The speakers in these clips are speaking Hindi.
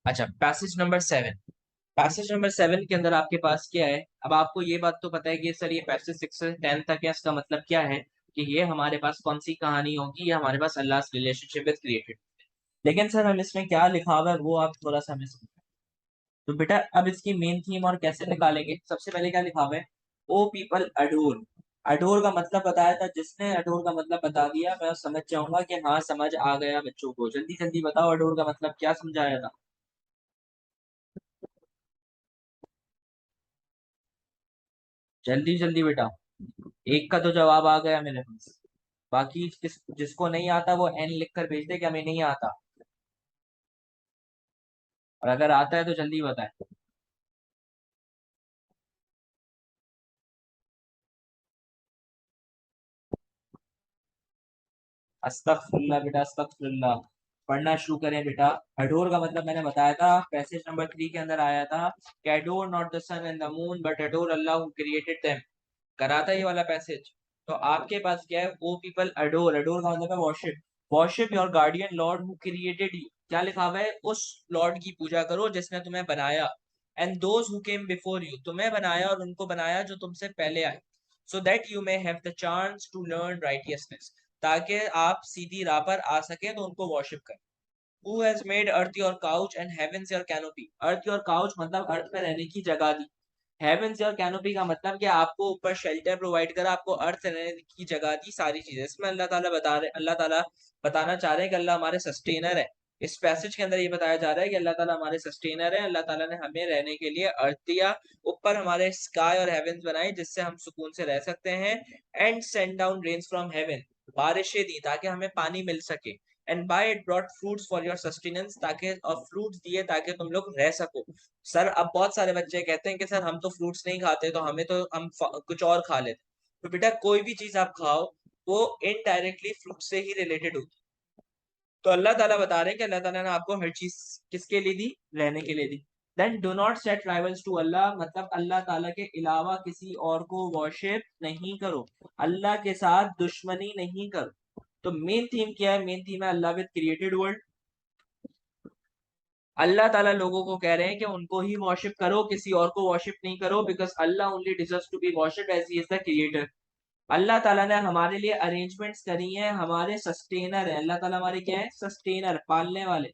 अच्छा, पैसेज नंबर 7 के अंदर आपके पास क्या है? अब आपको ये बात तो पता है कि सर ये पैसेज 6 से 10 तक है, इसका मतलब क्या है कि ये हमारे पास कौन सी कहानी होगी, ये हमारे पास अल्लाह रिलेशनशिप विद क्रिएटेड। लेकिन सर हम इसमें क्या लिखा हुआ है वो आप थोड़ा सा हमें समझाएं। तो बेटा अब इसकी मेन थीम और कैसे निकालेंगे, सबसे पहले क्या लिखा हुआ है? O people adore. अडोर का मतलब बताया था जिसने, अडोर का मतलब बता दिया, मैं समझ जाऊंगा कि हाँ समझ आ गया बच्चों को। जल्दी जल्दी बताओ अडोर का मतलब क्या समझाया था। जल्दी जल्दी बेटा, एक का तो जवाब आ गया मेरे पास। बाकी जिसको नहीं आता वो एन लिख कर भेज दे कि हमें नहीं आता, और अगर आता है तो जल्दी बताए। अस्तगफुरुल्लाह बेटा, अस्तगफुरुल्लाह। पढ़ना शुरू करें बेटा। अडोर का मतलब मैंने बताया था, पैसेज नंबर 3 के अंदर आया था कि adore not the sun and the moon but adore Allah who created them. करा था ये वाला पैसेज। तो आपके पास क्या है? ओ पीपल अडोर, अडोर का मतलब है worship. Worship your guardian lord who created you. क्या लिखा हुआ है? उस लॉर्ड की पूजा करो जिसने तुम्हें बनाया। And those who came before you, तुम्हें बनाया और उनको बनाया जो तुमसे पहले आए। So that you may have the chance to learn righteousness, ताकि आप सीधी राह पर आ सके तो उनको वर्शिप करें। Who has made earth your couch and heavens your canopy? Earth your couch मतलब अर्थ पे रहने की जगह दी। हेवेंस योर कैनोपी का मतलब कि आपको ऊपर शेल्टर प्रोवाइड करा, आपको अर्थ रहने की जगह दी, सारी चीजें। इसमें अल्लाह ताला बताना चाह रहे हैं कि अल्लाह हमारे सस्टेनर है। इस पैसेज के अंदर ये बताया जा रहा है कि अल्लाह ताला हमारे सस्टेनर है। अल्लाह ताला ने हमें रहने के लिए अर्थ दिया, ऊपर हमारे स्काई और हेवेंस बनाए जिससे हम सुकून से रह सकते हैं। And send down rains from heaven, बारिशें दी ताकि हमें पानी मिल सके। And by it brought fruits for your sustenance, ताकि और फ्रूट्स दिए ताकि तुम लोग रह सको। सर अब बहुत सारे बच्चे कहते हैं कि सर हम तो फ्रूट्स नहीं खाते, तो हमें तो कुछ और खा लेते। तो बेटा कोई भी चीज आप खाओ वो इनडायरेक्टली फ्रूट से ही रिलेटेड होती है। तो अल्लाह ताला बता रहे हैं कि अल्लाह ताला ने आपको हर चीज किसके लिए दी? रहने के लिए दी। Then do not set rivals to Allah, मतलब अल्लाह ताला के अलावा किसी और को वर्शिप नहीं करो, अल्लाह के साथ दुश्मनी नहीं करो। तो मेन थीम क्या है? मेन थीम है अल्लाह विद क्रिएटेड वर्ल्ड। अल्लाह ताला लोगों को कह रहे हैं कि उनको ही वर्शिप करो, किसी और को वर्शिप नहीं करो, because Allah only deserves to be worshipped as he is the creator. अल्लाह ताला ने हमारे लिए अरेंजमेंट्स करी हैं, हमारे सस्टेनर है अल्लाह ताला, हमारे क्या है? सस्टेनर, पालने वाले।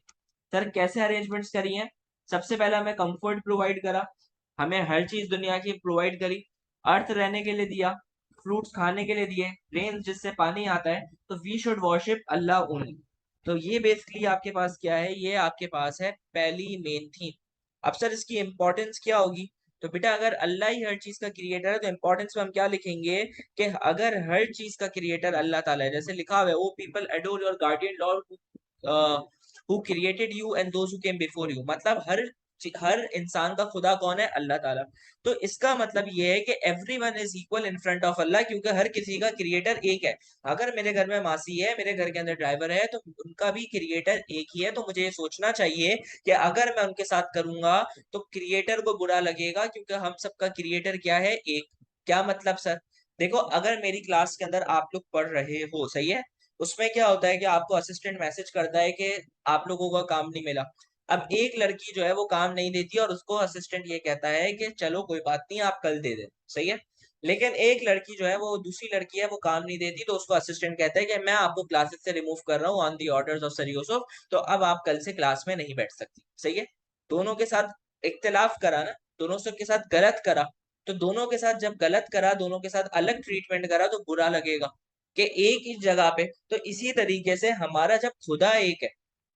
सर कैसे अरेंजमेंट्स करी हैं? सबसे पहले हमें कंफर्ट प्रोवाइड करा, हमें हर चीज दुनिया की प्रोवाइड करी। अर्थ रहने के लिए दिया, फ्रूट्स खाने के लिए दिए, रेन जिससे पानी आता है। तो we should worship Allah only. तो ये बेसिकली आपके पास क्या है? ये आपके पास है पहली मेन थीम। अब सर इसकी इंपॉर्टेंस क्या होगी? तो बेटा अगर अल्लाह ही हर चीज का क्रिएटर है तो इंपॉर्टेंस में हम क्या लिखेंगे कि अगर हर चीज का क्रिएटर अल्लाह ताला है, जैसे लिखा हुआ है O people adore your guardian lord who created you and those who came before you, मतलब हर इंसान का खुदा कौन है? अल्लाह ताला। तो इसका मतलब ये है कि everyone is equal in front of Allah, क्योंकि हर किसी का क्रिएटर एक है। अगर मेरे घर में मासी है, मेरे घर के अंदर ड्राइवर है, तो उनका भी क्रिएटर एक ही है। तो मुझे ये सोचना चाहिए कि अगर मैं उनके साथ करूंगा तो क्रिएटर को बुरा लगेगा, क्योंकि हम सबका क्रिएटर क्या है? एक। क्या मतलब सर? देखो अगर मेरी क्लास के अंदर आप लोग पढ़ रहे हो, सही है, उसमें क्या होता है कि आपको असिस्टेंट मैसेज करता है कि आप लोगों का काम नहीं मिला। अब एक लड़की जो है वो काम नहीं देती और उसको असिस्टेंट ये कहता है कि चलो कोई बात नहीं आप कल दे दे, सही है। लेकिन एक लड़की जो है वो दूसरी लड़की है, वो काम नहीं देती, तो उसको असिस्टेंट कहता है कि मैं आपको क्लासेस से रिमूव कर रहा हूँ on the orders of sir Yusuf, तो अब आप कल से क्लास में नहीं बैठ सकती, सही है। दोनों के साथ इख्तिलाफ करा ना, दोनों से के साथ गलत करा। तो दोनों के साथ जब गलत करा, दोनों के साथ अलग ट्रीटमेंट करा, तो बुरा लगेगा कि एक ही जगह पे। तो इसी तरीके से हमारा जब खुदा एक है,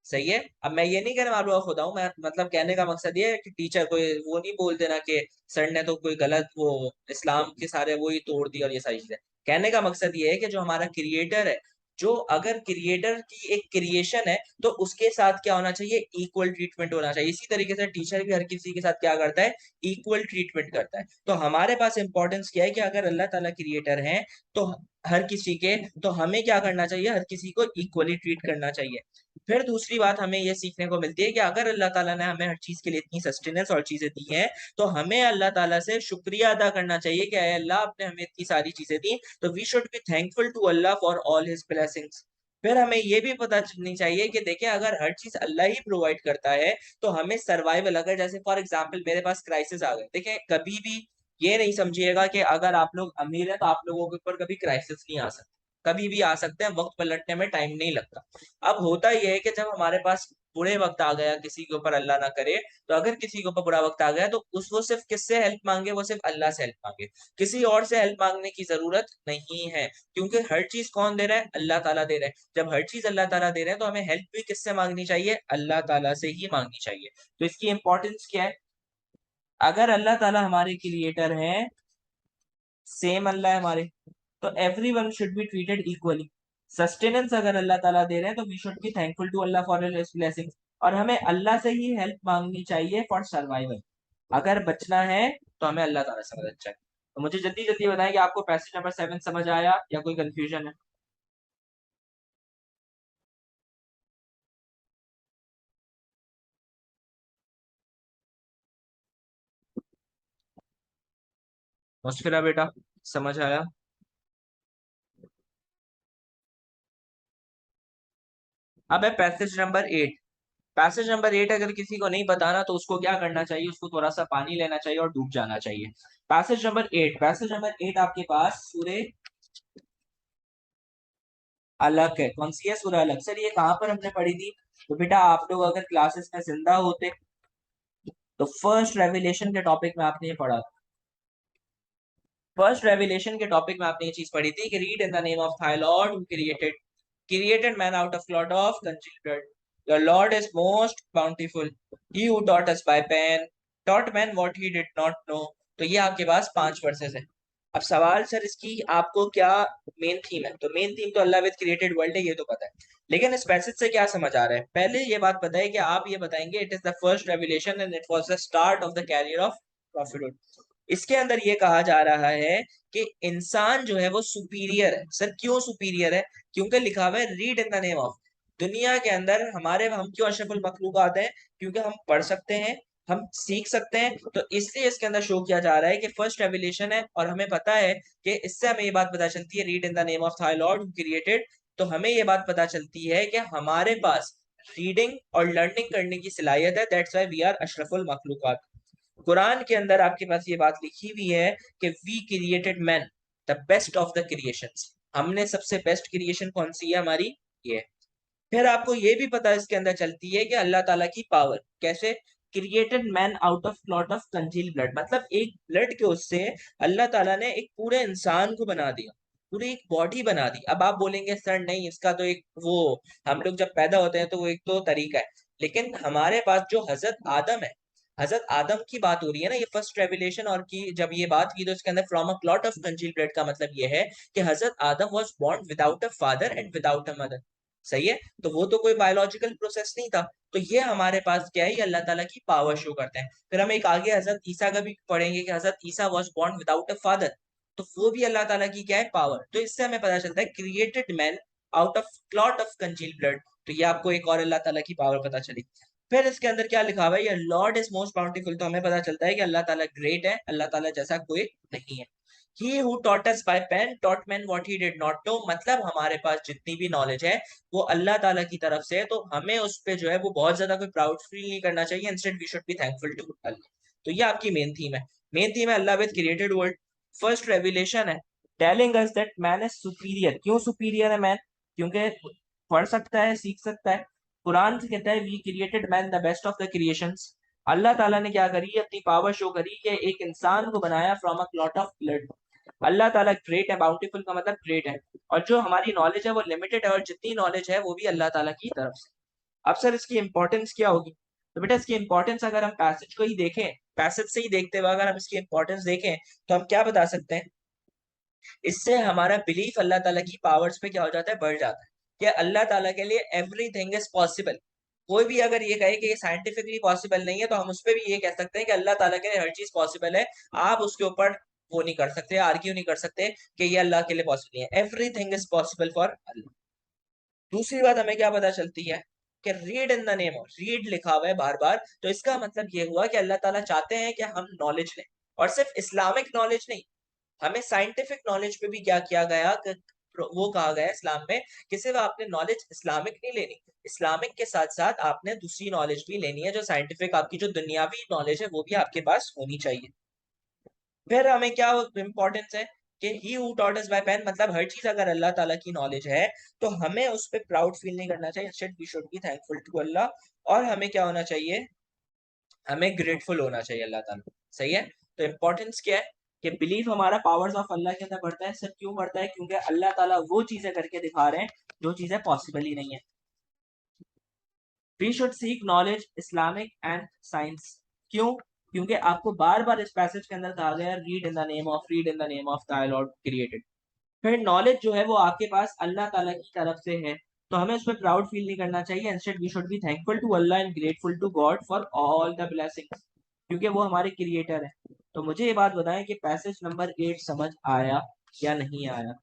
सही है। अब मैं ये नहीं कहने वाला खुदा हूं मैं, मतलब कहने का मकसद ये है कि टीचर कोई वो नहीं बोल देना कि सर ने तो कोई गलत वो इस्लाम के सारे वो ही तोड़ दी और ये सारी चीजें। कहने का मकसद ये है कि जो हमारा क्रिएटर है, जो अगर क्रिएटर की एक क्रिएशन है तो उसके साथ क्या होना चाहिए? इक्वल ट्रीटमेंट होना चाहिए। इसी तरीके से टीचर भी हर किसी के साथ क्या करता है? इक्वल ट्रीटमेंट करता है। तो हमारे पास इंपॉर्टेंस क्या है कि अगर अल्लाह ताला क्रिएटर है तो हर किसी के, तो हमें क्या करना चाहिए? हर किसी को इक्वली ट्रीट करना चाहिए। फिर दूसरी बात हमें ये सीखने को मिलती है कि अगर अल्लाह ताला ने हमें हर चीज के लिए इतनी सस्टेनेंस और चीजें दी हैं, तो हमें अल्लाह ताला से शुक्रिया अदा करना चाहिए कि अल्लाह आपने हमें इतनी सारी चीजें दी, तो we should be thankful to Allah for all his blessings. फिर हमें ये भी पता चलनी चाहिए कि देखिए अगर हर चीज अल्लाह ही प्रोवाइड करता है तो हमें सर्वाइवल, अगर जैसे फॉर एग्जांपल मेरे पास क्राइसिस आ गए, देखिए कभी भी ये नहीं समझिएगा कि अगर आप लोग अमीर हैं तो आप लोगों के ऊपर कभी क्राइसिस नहीं आ सकते, कभी भी आ सकते हैं, वक्त पलटने में टाइम नहीं लगता। अब होता यह है कि जब हमारे पास बुरे वक्त आ गया किसी के ऊपर, अल्लाह ना करे, तो अगर किसी के ऊपर बुरा वक्त आ गया तो उस वो सिर्फ किससे हेल्प मांगे, वो सिर्फ अल्लाह से हेल्प मांगे, किसी और से हेल्प मांगने की जरूरत नहीं है, क्योंकि हर चीज कौन दे रहा है, अल्लाह ताला दे रहा है। जब हर चीज अल्लाह ताला दे रहे हैं तो हमें हेल्प भी किससे मांगनी चाहिए, अल्लाह ताला से ही मांगनी चाहिए। तो इसकी इंपॉर्टेंस क्या है, अगर अल्लाह ताला हमारे क्रिएटर हैं, सेम अल्लाह है हमारे, तो everyone should be treated equally. Sustenance अगर अल्लाह ताला दे रहे हैं तो we should be thankful to Allah for his blessings, और हमें अल्लाह से ही हेल्प मांगनी चाहिए फॉर सर्वाइवल। अगर बचना है तो हमें अल्लाह ताला से मदद चाहिए। तो मुझे जल्दी जल्दी बताएं कि आपको पैसेज नंबर 7 समझ आया या कोई कंफ्यूजन है। मुश्किल है बेटा, समझ आया? अब है पैसेज नंबर 8। पैसेज नंबर 8 अगर किसी को नहीं बताना तो उसको क्या करना चाहिए, उसको थोड़ा सा पानी लेना चाहिए और डूब जाना चाहिए। पैसेज नंबर 8, पैसेज नंबर 8 आपके पास सूरे अलग है। कौन सी है, सूरह अलग? सर ये कहाँ पर हमने पढ़ी थी? तो बेटा आप लोग अगर क्लासेस में जिंदा होते तो फर्स्ट रेवलेशन के टॉपिक में आपने ये पढ़ा था। फर्स्ट रेवलेशन के टॉपिक में आपने ये चीज पढ़ी थी कि read in the name of thigh Lord who created man out of clot of congealed blood. Your Lord is most bountiful. He who taught us by pen, taught man what he did not know. तो ये आपके पास 5 वर्सेस है। अब सवाल सर इसकी आपको क्या मेन थीम है, तो मेन थीम तो अल्लाह विद क्रिएटेड वर्ल्ड है, ये तो पता है, लेकिन इस पैसेज से क्या समझ आ रहा है, पहले ये बात पता है कि आप ये बताएंगे it is the first revelation and it was the start of the carrier of prophethood. इसके अंदर ये कहा जा रहा है कि इंसान जो है वो सुपीरियर है। सर क्यों सुपीरियर है? क्योंकि लिखा हुआ है read in the name of. दुनिया के अंदर हमारे, हम क्यों अशरफुल मखलूकात हैं? क्योंकि हम पढ़ सकते हैं, हम सीख सकते हैं, तो इसलिए इसके अंदर शो किया जा रहा है कि फर्स्ट रेवलेशन है, और हमें पता है कि इससे हमें ये बात पता चलती है, read in the name of thigh Lord who created, तो हमें ये बात पता चलती है कि हमारे पास रीडिंग और लर्निंग करने की सलाहियत है, दैट्स व्हाई वी आर अशरफुल मखलूकात। कुरान के अंदर आपके पास ये बात लिखी हुई है कि we created man the best of the creations. हमने सबसे बेस्ट क्रिएशन कौन सी है हमारी, ये है। फिर आपको ये भी पता इसके अंदर चलती है कि अल्लाह ताला की पावर कैसे, created man out of clot of congealed blood, मतलब एक ब्लड के उससे अल्लाह ताला ने एक पूरे इंसान को बना दिया, पूरी एक बॉडी बना दी। अब आप बोलेंगे सर नहीं, इसका तो एक वो, हम लोग जब पैदा होते हैं तो वो एक तो तरीका है, लेकिन हमारे पास जो हजरत आदम है, हजरत आदम की बात हो रही है ना, ये फर्स्ट रेवलेशन, और की जब ये बात की तो इसके अंदर from a clot of congealed blood का मतलब ये है कि Hazrat Adam was born without a father and without a mother. सही है, तो वो तो कोई बायोलॉजिकल प्रोसेस नहीं था। तो ये हमारे पास क्या है, ये अल्लाह ताला की पावर शो करते हैं। फिर हम एक आगे हजरत ईसा का भी पढ़ेंगे कि हजरत ईसा was born without a father, तो वो भी अल्लाह ताला की क्या है, पावर। तो इससे हमें पता चलता है created man out of clot of congealed blood. तो ये आपको एक और अल्लाह ताला की पावर पता चली। फिर इसके अंदर क्या लिखा हुआ है, ये लॉर्ड इज मोस्ट बाउंटीफुल, तो हमें पता चलता है कि अल्लाह ताला ग्रेट है, अल्लाह ताला जैसा कोई नहीं है। He who taught us by pen taught men what he did not know, मतलब हमारे पास जितनी भी नॉलेज है वो अल्लाह ताला की तरफ से है, तो हमें उस पे जो है वो बहुत ज्यादा कोई प्राउड फील नहीं करना चाहिए, instead we should be thankful to Allah. तो ये आपकी मेन थीम है। मेन थीम है Allah with created world. First revelation है telling us that man is superior. क्यों सुपीरियर है मैन? क्योंकि पढ़ सकता है, सीख सकता है। कुरान से कहता है we created man the best of the creations. अल्लाह ताला ने क्या करी, अपनी पावर शो करी कि एक इंसान को बनाया from a clot of blood. अल्लाह ताला ग्रेट है, बाउंटीफुल का मतलब ग्रेट है, और जो हमारी नॉलेज है वो लिमिटेड है, और जितनी नॉलेज है वो भी अल्लाह ताला की तरफ से। अब सर इसकी इंपॉर्टेंस क्या होगी? तो बेटा इसकी इंपॉर्टेंस अगर हम पैसेज को ही देखें, पैसेज से ही देखते हुए अगर हम इसकी इंपॉर्टेंस देखें तो हम क्या बता सकते हैं, इससे हमारा बिलीफ अल्लाह ताला की पावर्स पे क्या हो जाता है, बढ़ जाता है कि अल्लाह ताला के लिए एवरीथिंग इज पॉसिबल। कोई भी अगर ये कहे कि ये साइंटिफिकली पॉसिबल नहीं है तो हम उस पर भी ये कह सकते हैं कि अल्लाह ताला के लिए हर चीज पॉसिबल है। आप उसके ऊपर वो नहीं कर सकते, आर्ग्यू नहीं कर सकते कि ये अल्लाह के लिए पॉसिबल नहीं है, एवरीथिंग इज पॉसिबल फॉर अल्लाह। दूसरी बात हमें क्या पता चलती है कि read in the name of, read लिखा हुआ है बार बार, तो इसका मतलब ये हुआ कि अल्लाह ताला चाहते हैं कि हम नॉलेज लें, और सिर्फ इस्लामिक नॉलेज नहीं, हमें साइंटिफिक नॉलेज पे भी क्या किया गया, वो कहा गया है इस्लाम में कि सिर्फ आपने नॉलेज इस्लामिक नहीं लेनी, इस्लामिक के साथ साथ आपने दूसरी नॉलेज भी लेनी है, जो साइंटिफिक आपकी जो दुनियावी नॉलेज है वो भी आपके पास होनी चाहिए। फिर हमें क्या इंपॉर्टेंस है कि he who taught us by pen, मतलब हर चीज अगर अल्लाह ताला की नॉलेज है तो हमें उस पर प्राउड फील नहीं करना चाहिए, instead we should be thankful to Allah. और हमें क्या होना चाहिए, हमें ग्रेटफुल होना चाहिए अल्लाह ताला। सही है। तो इम्पोर्टेंस क्या है कि बिलीफ हमारा पावर्स ऑफ अल्लाह के अंदर बढ़ता है। सर क्यों बढ़ता है? क्योंकि अल्लाह ताला वो चीजें करके दिखा रहे हैं जो चीजें पॉसिबल ही नहीं है। We should seek knowledge Islamic and science. क्यों? क्योंकि आपको बार बार इस पैसेज के अंदर कहा गया, read in the name of, read in the name of the Lord created. फिर नॉलेज जो है वो आपके पास अल्लाह ताला की तरफ से है, तो हमें उस पर प्राउड फील नहीं करना चाहिए। Instead we should be thankful to Allah and grateful to God for all the blessings, क्योंकि वो हमारे क्रिएटर है। तो मुझे ये बात बताएं कि पैसेज नंबर 8 समझ आया या नहीं आया?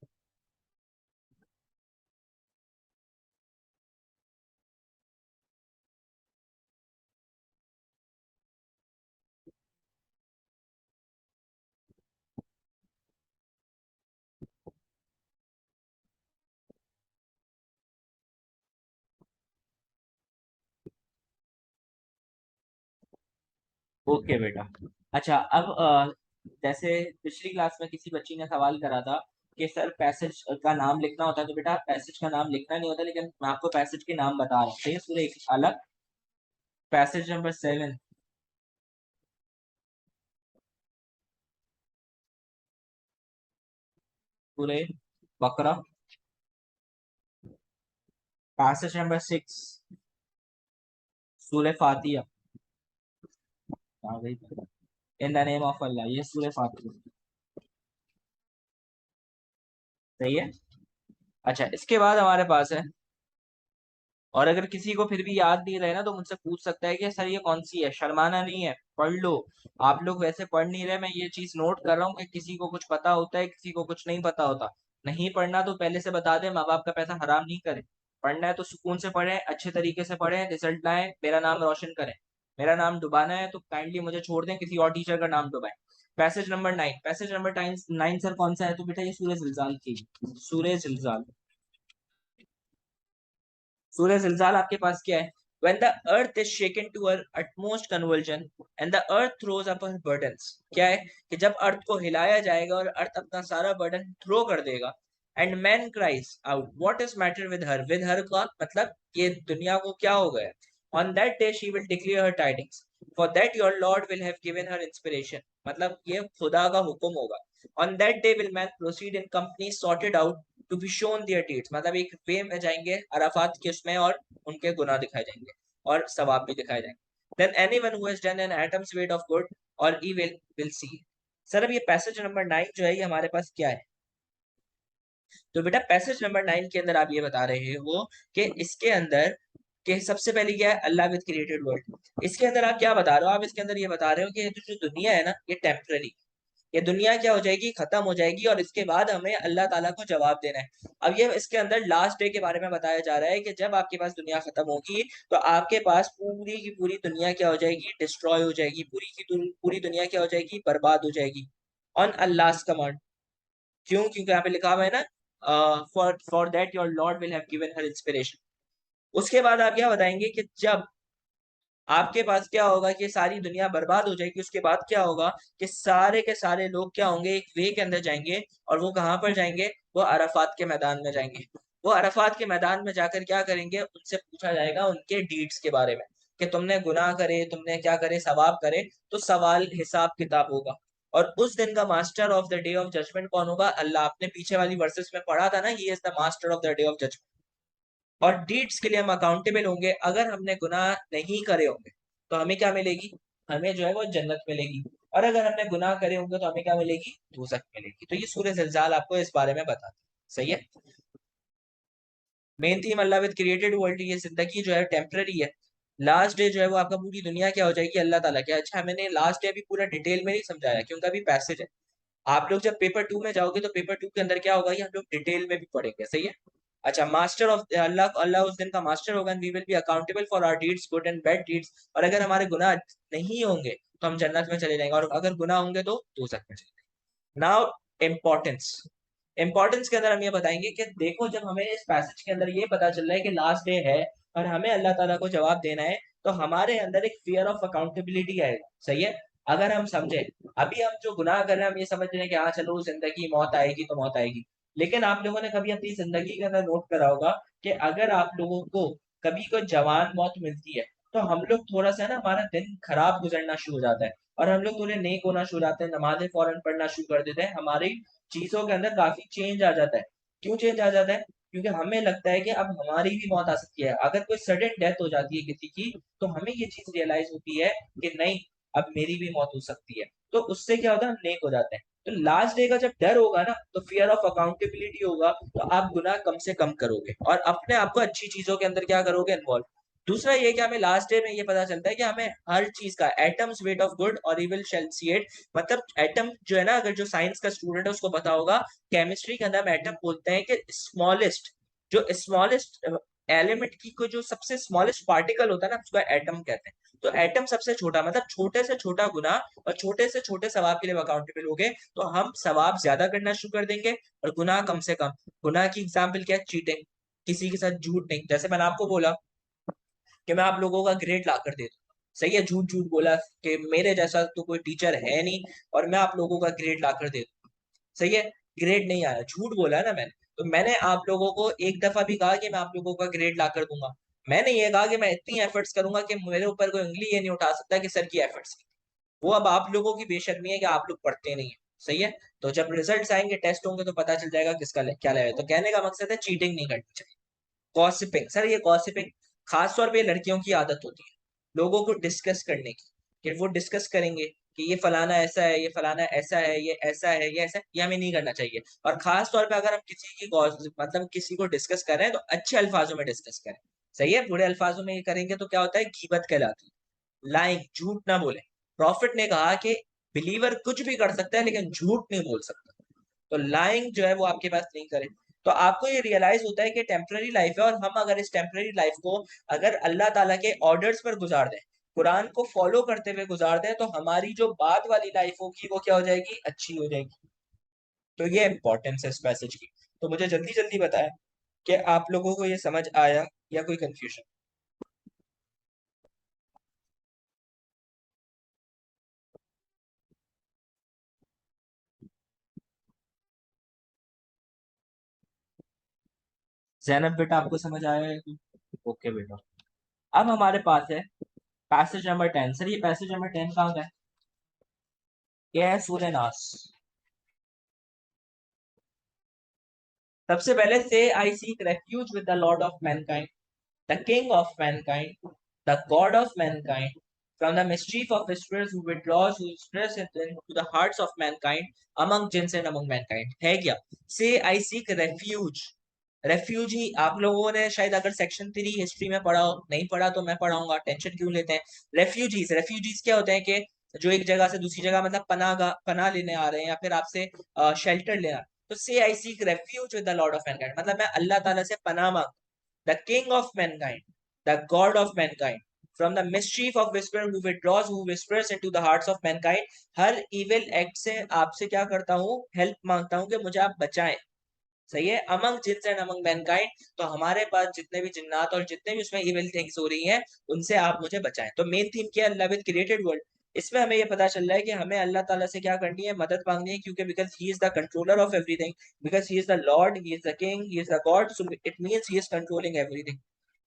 ओके बेटा। अच्छा, अब जैसे पिछली क्लास में किसी बच्ची ने सवाल करा था कि सर पैसेज का नाम लिखना होता है, तो बेटा पैसेज का नाम लिखना नहीं होता, लेकिन मैं आपको पैसेज के नाम बता रहा हूँ। सही है, सूरह एक अलग, पैसेज नंबर 7, सूरह बकरा, पैसेज नंबर 6, सूरह फातिहा। आ गई। इन द नेम ऑफ अल्लाह, ये सूरह फातिहा। सही है। अच्छा, इसके बाद हमारे पास है, और अगर किसी को फिर भी याद नहीं रहे ना तो मुझसे पूछ सकता है कि सर ये कौन सी है, शर्माना नहीं है, पढ़ लो। आप लोग वैसे पढ़ नहीं रहे, मैं ये चीज नोट कर रहा हूँ कि किसी को कुछ पता होता है, किसी को कुछ नहीं पता होता। नहीं पढ़ना तो पहले से बता दे, माँ बाप का पैसा हराम नहीं करे। पढ़ना है तो सुकून से पढ़े, अच्छे तरीके से पढ़े, रिजल्ट लाए, मेरा नाम रोशन करें। मेरा नाम डुबाना है तो काइंडली मुझे छोड़ दें, किसी और टीचर का नाम डुबाएं। Passage number 9, passage number 9 sir कौन सा है? तो बेटा ये सूरह जिलजाल की, सूरह जिलजाल। सूर्य जिलजाल आपके पास क्या है? When the earth is shaken to her utmost convulsion and the earth throws up her burdens, क्या है कि जब अर्थ को हिलाया जाएगा और अर्थ अपना सारा बर्डन थ्रो कर देगा। And man cries out what is matter with her का मतलब ये दुनिया को क्या हो गया। On that day she will declare her tidings, for that your Lord will have given her inspiration, मतलब ये खुदा का हुक्म होगा। On that day will man proceed in company sorted out to be shown their deeds, मतलब एक वे में जाएंगे अराफात के उसमें, और उनके गुनाह दिखाए जाएंगे और सवाब भी दिखाए जाएंगे। Than anyone who has done an atoms weight of good और इविल विल सी। सर अब ये पैसेज नंबर 9 जो है ये हमारे पास क्या है? तो बेटा पैसेज नंबर 9 के अंदर आप ये बता रहे हो कि इसके अंदर कि सबसे पहले क्या है, अल्लाह विद क्रिएटेड वर्ल्ड। इसके अंदर आप क्या बता रहे हो? आप इसके अंदर ये बता रहे हो कि जो जो दुनिया है ना ये टेम्पररी, ये दुनिया क्या हो जाएगी, खत्म हो जाएगी, और इसके बाद हमें अल्लाह ताला को जवाब देना है। अब ये इसके अंदर लास्ट डे के बारे में बताया जा रहा है कि जब आपके पास दुनिया खत्म होगी तो आपके पास पूरी की पूरी दुनिया क्या हो जाएगी, डिस्ट्रॉय हो जाएगी, पूरी की पूरी दुनिया क्या हो जाएगी, बर्बाद हो जाएगी ऑन अल्लाह कमांड। क्यों? क्योंकि यहाँ पे लिखा हुआ है ना, for that your Lord will have given her inspiration. उसके बाद आप क्या बताएंगे कि जब आपके पास क्या होगा कि सारी दुनिया बर्बाद हो जाएगी, उसके बाद क्या होगा कि सारे के सारे लोग क्या होंगे, एक वे के अंदर जाएंगे, और वो कहाँ पर जाएंगे, वो अराफात के मैदान में जाएंगे। वो अराफात के मैदान में जाकर क्या करेंगे, उनसे पूछा जाएगा उनके डीड्स के बारे में कि तुमने गुनाह करे, तुमने क्या करे, सवाब करे, तो सवाल हिसाब किताब होगा। और उस दिन का master of the day of judgement कौन होगा? अल्लाह। आपने पीछे वाली वर्सेस में पढ़ा था ना, he is the master of the day of judgement. और डीड्स के लिए हम अकाउंटेबल होंगे। अगर हमने गुनाह नहीं करे होंगे तो हमें क्या मिलेगी? हमें जो है वो जन्नत मिलेगी। और अगर हमने गुनाह करे होंगे तो हमें क्या मिलेगी? दोज़ख मिलेगी। तो ये सूरह ज़िलज़ाल आपको इस बारे में बताती है। सही है। Main theme Allah with created world, ये जिंदगी जो है टेम्पररी है। लास्ट डे जो है वो आपका पूरी दुनिया क्या हो जाएगी, अल्लाह ताला क्या। अच्छा, मैंने लास्ट डे अभी पूरा डिटेल में नहीं समझाया क्योंकि अभी पैसेज है। आप लोग जब पेपर 2 में जाओगे तो पेपर 2 के अंदर क्या होगा, ये हम लोग डिटेल में भी पढ़ेंगे। सही है। अच्छा, मास्टर ऑफ अल्लाह, अल्लाह उस दिन का मास्टर होगा, and we will be accountable for our deeds good and bad deeds. और अगर हमारे गुनाह नहीं होंगे तो हम जन्नत में चले जाएंगे, और अगर गुनाह होंगे तो दोज़ख में चले जाएंगे। नाउ इम्पोर्टेंस, इंपॉर्टेंस के अंदर हम ये बताएंगे कि देखो जब हमें इस पैसेज के अंदर ये पता चल रहा है कि लास्ट डे है और हमें अल्लाह ताला को जवाब देना है, तो हमारे अंदर एक फियर ऑफ अकाउंटेबिलिटी आएगा। सही है। अगर हम समझे, अभी हम जो गुनाह कर रहे हैं हम ये समझ रहे हैं कि हाँ चलो जिंदगी मौत आएगी तो मौत आएगी, लेकिन आप लोगों ने कभी अपनी जिंदगी के अंदर नोट करा होगा कि अगर आप लोगों को कभी कोई जवान मौत मिलती है तो हम लोग थोड़ा सा ना, हमारा दिन खराब गुजरना शुरू हो जाता है और हम लोग थोड़े नेक होना शुरू हो जाते हैं, नमाजें फौरन पढ़ना शुरू कर देते हैं, हमारी चीजों के अंदर काफी चेंज आ जाता है। क्यों चेंज आ जाता है? क्योंकि हमें लगता है कि अब हमारी भी मौत आ सकती है। अगर कोई सडन डेथ हो जाती है किसी की, तो हमें ये चीज रियलाइज होती है कि नहीं, अब मेरी भी मौत हो सकती है। तो उससे क्या होता है, हम नेक हो जाते हैं। तो लास्ट डे का जब डर होगा ना, तो फियर ऑफ अकाउंटेबिलिटी होगा, तो आप गुनाह कम से कम करोगे और अपने आप को अच्छी चीजों के अंदर क्या करोगे, इन्वॉल्व। दूसरा ये कि हमें लास्ट डे में ये पता चलता है कि हमें हर चीज का एटम्स वेट ऑफ गुड और इविल शैल सी इट, मतलब एटम जो है ना, अगर जो साइंस का स्टूडेंट है उसको पता होगा, केमिस्ट्री के अंदर हम एटम बोलते हैं कि स्मॉलेस्ट, जो स्मॉलेस्ट एलिमेंट की को जो सबसे स्मॉलेस्ट पार्टिकल होता है ना, उसको एटम कहते हैं। तो एटम सबसे छोटा, मतलब छोटे से छोटा गुना और छोटे से छोटे सवाब के लिए अकाउंटेबल हो गए, तो हम सवाब ज्यादा करना शुरू कर देंगे और गुनाह कम से कम। गुनाह की एग्जाम्पल क्या है, चीटिंग, किसी के साथ झूठ नहीं। जैसे मैंने आपको बोला कि मैं आप लोगों का ग्रेड ला कर दे दूंगा, सही है, झूठ झूठ बोला कि मेरे जैसा तो कोई टीचर है नहीं और मैं आप लोगों का ग्रेड ला कर दे दूंगा, सही है। ग्रेड नहीं आया, झूठ बोला है ना मैंने। तो मैंने आप लोगों को एक दफा भी कहा कि मैं आप लोगों का ग्रेड ला कर दूंगा? मैंने ये कहा कि मैं इतनी एफर्ट्स करूंगा कि मेरे ऊपर कोई उंगली ये नहीं उठा सकता कि सर की एफर्ट्स की। वो अब आप लोगों की बेशर्मी है कि आप लोग पढ़ते नहीं है, सही है। तो जब रिजल्ट्स आएंगे, टेस्ट होंगे, तो पता चल जाएगा किसका क्या लेवल है। तो कहने का मकसद है चीटिंग नहीं करनी चाहिए। गॉसिपिंग, सर ये गॉसिपिंग खास तौर पे लड़कियों की आदत होती है, लोगों को डिस्कस करने की, कि वो डिस्कस करेंगे कि ये फलाना ऐसा है, ये फलाना ऐसा है, ये ऐसा है, ये ऐसा है, ये हमें नहीं करना चाहिए। और खास तौर पे अगर हम किसी की मतलब किसी को डिस्कस कर रहे हैं तो अच्छे अल्फाजों में डिस्कस करें, सही है। बुरे अल्फाजों में ये करेंगे तो क्या होता है, गीबत कहलाती है। लाइंग, झूठ ना बोले। प्रॉफिट ने कहा कि बिलीवर कुछ भी कर सकता है लेकिन झूठ नहीं बोल सकता। तो लाइंग जो है वो आपके पास नहीं करे। तो आपको ये रियलाइज होता है कि टेम्पररी लाइफ है, और हम अगर इस टेम्पररी लाइफ को अगर अल्लाह ताला के ऑर्डर्स पर गुजार दें, कुरान को फॉलो करते हुए गुजार दें, तो हमारी जो बाद वाली लाइफ होगी वो क्या हो जाएगी, अच्छी हो जाएगी। तो ये इंपॉर्टेंस है इस पैसेज की। तो मुझे जल्दी जल्दी बताएं कि आप लोगों को ये समझ आया या कोई कंफ्यूजन। जैनब बेटा, आपको समझ आया है? ओके बेटा। अब हमारे पास है पैसेज नंबर 10। सर ये पैसेज नंबर 10 कहाँ का है? ये है सूरह नास। सबसे पहले से I seek refuge with the lord of mankind, the king of mankind, the god of Mankind, from the mischief of whispers who withdraws who stress into the hearts of mankind among jinns and among mankind। है क्या? से आई सीक रेफ्यूज। रेफ्यूज ही आप लोगों ने शायद अगर सेक्शन 3 हिस्ट्री में पढ़ा हो, नहीं पढ़ा तो मैं पढ़ाऊंगा, टेंशन क्यों लेते हैं। रेफ्यूजीज, रेफ्यूजीज क्या होते हैं कि जो एक जगह से दूसरी जगह, मतलब पनाह लेने आ रहे हैं या फिर आपसे शेल्टर लेना। तो say I seek refuge with the lord of mankind, मतलब मैं अल्लाह ताला से पनाह मांग, the king of mankind, the god of mankind, from the mischief of whisper who withdraws who whispers into the hearts of mankind. हर इविल एक्ट से आपसे क्या करता हूँ, हेल्प मांगता हूँ कि मुझे आप बचाएं, सही है। Among jeans and among Mankind, तो हमारे पास जितने भी जिन्नात और जितने भी उसमें इविल थिंग्स हो रही हैं, उनसे आप मुझे बचाएं। तो मेन थीम क्या है, लव विद क्रिएटेड वर्ल्ड। इसमें हमें ये पता चल रहा है कि हमें अल्लाह ताला से क्या करनी है, मदद मांगनी है, क्योंकि because he is the controller of everything, because he is the Lord, he is the king, he is the God, so it means he is controlling everything.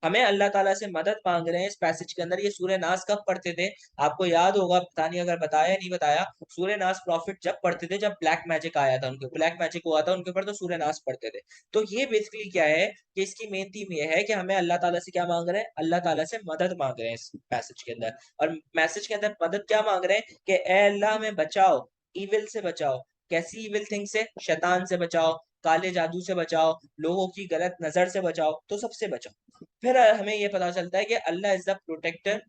हमें अल्लाह ताला से मदद मांग रहे हैं इस पैसेज के अंदर। ये सूर्य नास कब पढ़ते थे? आपको याद होगा, पता नहीं अगर बताया नहीं बताया। सूर्य नास प्रॉफिट जब पढ़ते थे जब ब्लैक मैजिक आया था, उनके ब्लैक मैजिक हुआ था उनके ऊपर, तो सूर्य नास पढ़ते थे। तो ये बेसिकली क्या है कि इसकी मेन थीम ये है कि हमें अल्लाह ताला से क्या मांग रहे हैं, अल्लाह ताला से मदद मांग रहे हैं इस पैसेज के अंदर। और मैसेज के अंदर मदद क्या मांग रहे हैं कि ए अल्लाह हमें बचाओ, इविल से बचाओ। कैसी इविल थिंग से? शैतान से बचाओ, काले जादू से बचाओ, लोगों की गलत नजर से बचाओ, तो सबसे बचाओ। फिर हमें ये पता चलता है कि Allah is the protector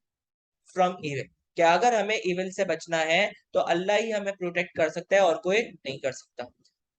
from evil, कि अगर हमें इविल से बचना है तो अल्लाह ही हमें प्रोटेक्ट कर सकता है और कोई नहीं कर सकता।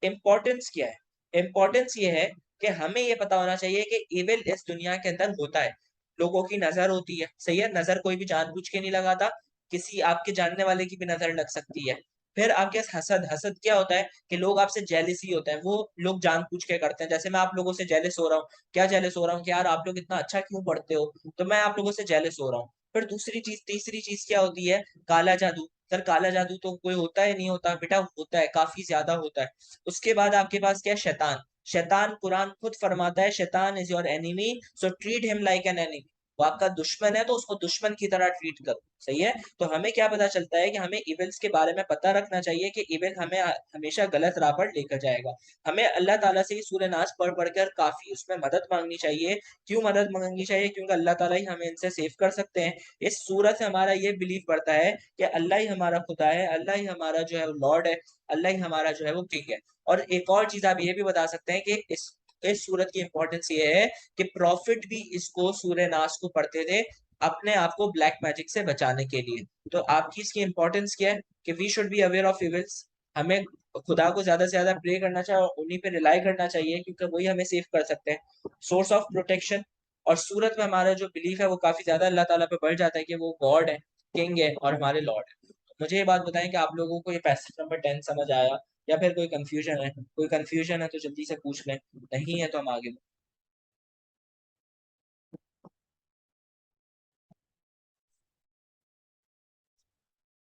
इंपॉर्टेंस क्या है? इंपॉर्टेंस ये है कि हमें ये पता होना चाहिए कि इविल इस दुनिया के अंदर होता है। लोगों की नजर होती है, सही है, नजर कोई भी जानबूझ के नहीं लगाता, किसी आपके जानने वाले की भी नजर लग सकती है। फिर आपके पास हसद। हसद क्या होता है कि लोग आपसे जेलिसी होते हैं, वो लोग जानबूझ के करते हैं। जैसे मैं आप लोगों से जेलिस हो रहा हूँ, क्या जेलिस हो रहा हूँ कि यार आप लोग इतना अच्छा क्यों पढ़ते हो, तो मैं आप लोगों से जेलिस हो रहा हूँ। फिर दूसरी चीज, तीसरी चीज क्या होती है? काला जादू। सर काला जादू तो कोई होता है नहीं होता बेटा, होता है, काफी ज्यादा होता है। उसके बाद आपके पास क्या है? शैतान। शैतान, कुरान खुद फरमाता है शैतान is your enemy, so treat him like an enemy. वो आपका दुश्मन है तो उसको दुश्मन की तरह ट्रीट करो। सही है। तो हमें क्या पता चलता है कि हमें इविल्स के बारे में पता रखना चाहिए कि इविल हमें हमेशा गलत राह पर लेकर जाएगा। हमें अल्लाह ताला से ही सूरह नास पढ़ पढ़कर काफी उसमें मदद मांगनी चाहिए। क्यों मदद मांगनी चाहिए? क्योंकि अल्लाह ताला ही हमें इनसे सेव कर सकते हैं। इस सूरत से हमारा ये बिलीव बढ़ता है कि अल्लाह ही हमारा खुदा है, अल्लाह ही हमारा जो है लॉर्ड है, अल्लाह ही हमारा जो है वो किंग है। और एक और चीज आप ये भी बता सकते हैं कि इस सूरत की इंपॉर्टेंस ये है कि प्रॉफिट भी इसको सूरह नास को पढ़ते थे अपने आप को ब्लैक मैजिक से बचाने के लिए। तो आपकी इसकी इंपॉर्टेंस क्या है कि we should be aware of evils. हमें खुदा को ज्यादा से ज्यादा प्रे करना चाहिए और उन्हीं पे रिलाई करना चाहिए, क्योंकि वही हमें सेव कर सकते हैं, सोर्स ऑफ प्रोटेक्शन। और सूरत में हमारा जो बिलीफ है वो काफी ज्यादा अल्लाह ताला पे बढ़ जाता है कि वो गॉड है, किंग है और हमारे लॉर्ड है। मुझे ये बात बताएं कि आप लोगों को ये पैसेज नंबर 10 समझ आया या फिर कोई कंफ्यूजन है? कोई कंफ्यूजन है तो जल्दी से पूछ लें, नहीं है तो हम आगे।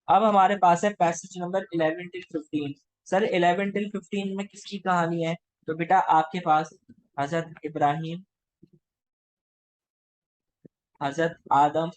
अब हमारे पास है passage number 11 till 15। Sir 11 till 15 में किसकी कहानी है? तो बेटा आपके पास हजरत इब्राहिम, हजरत आदम,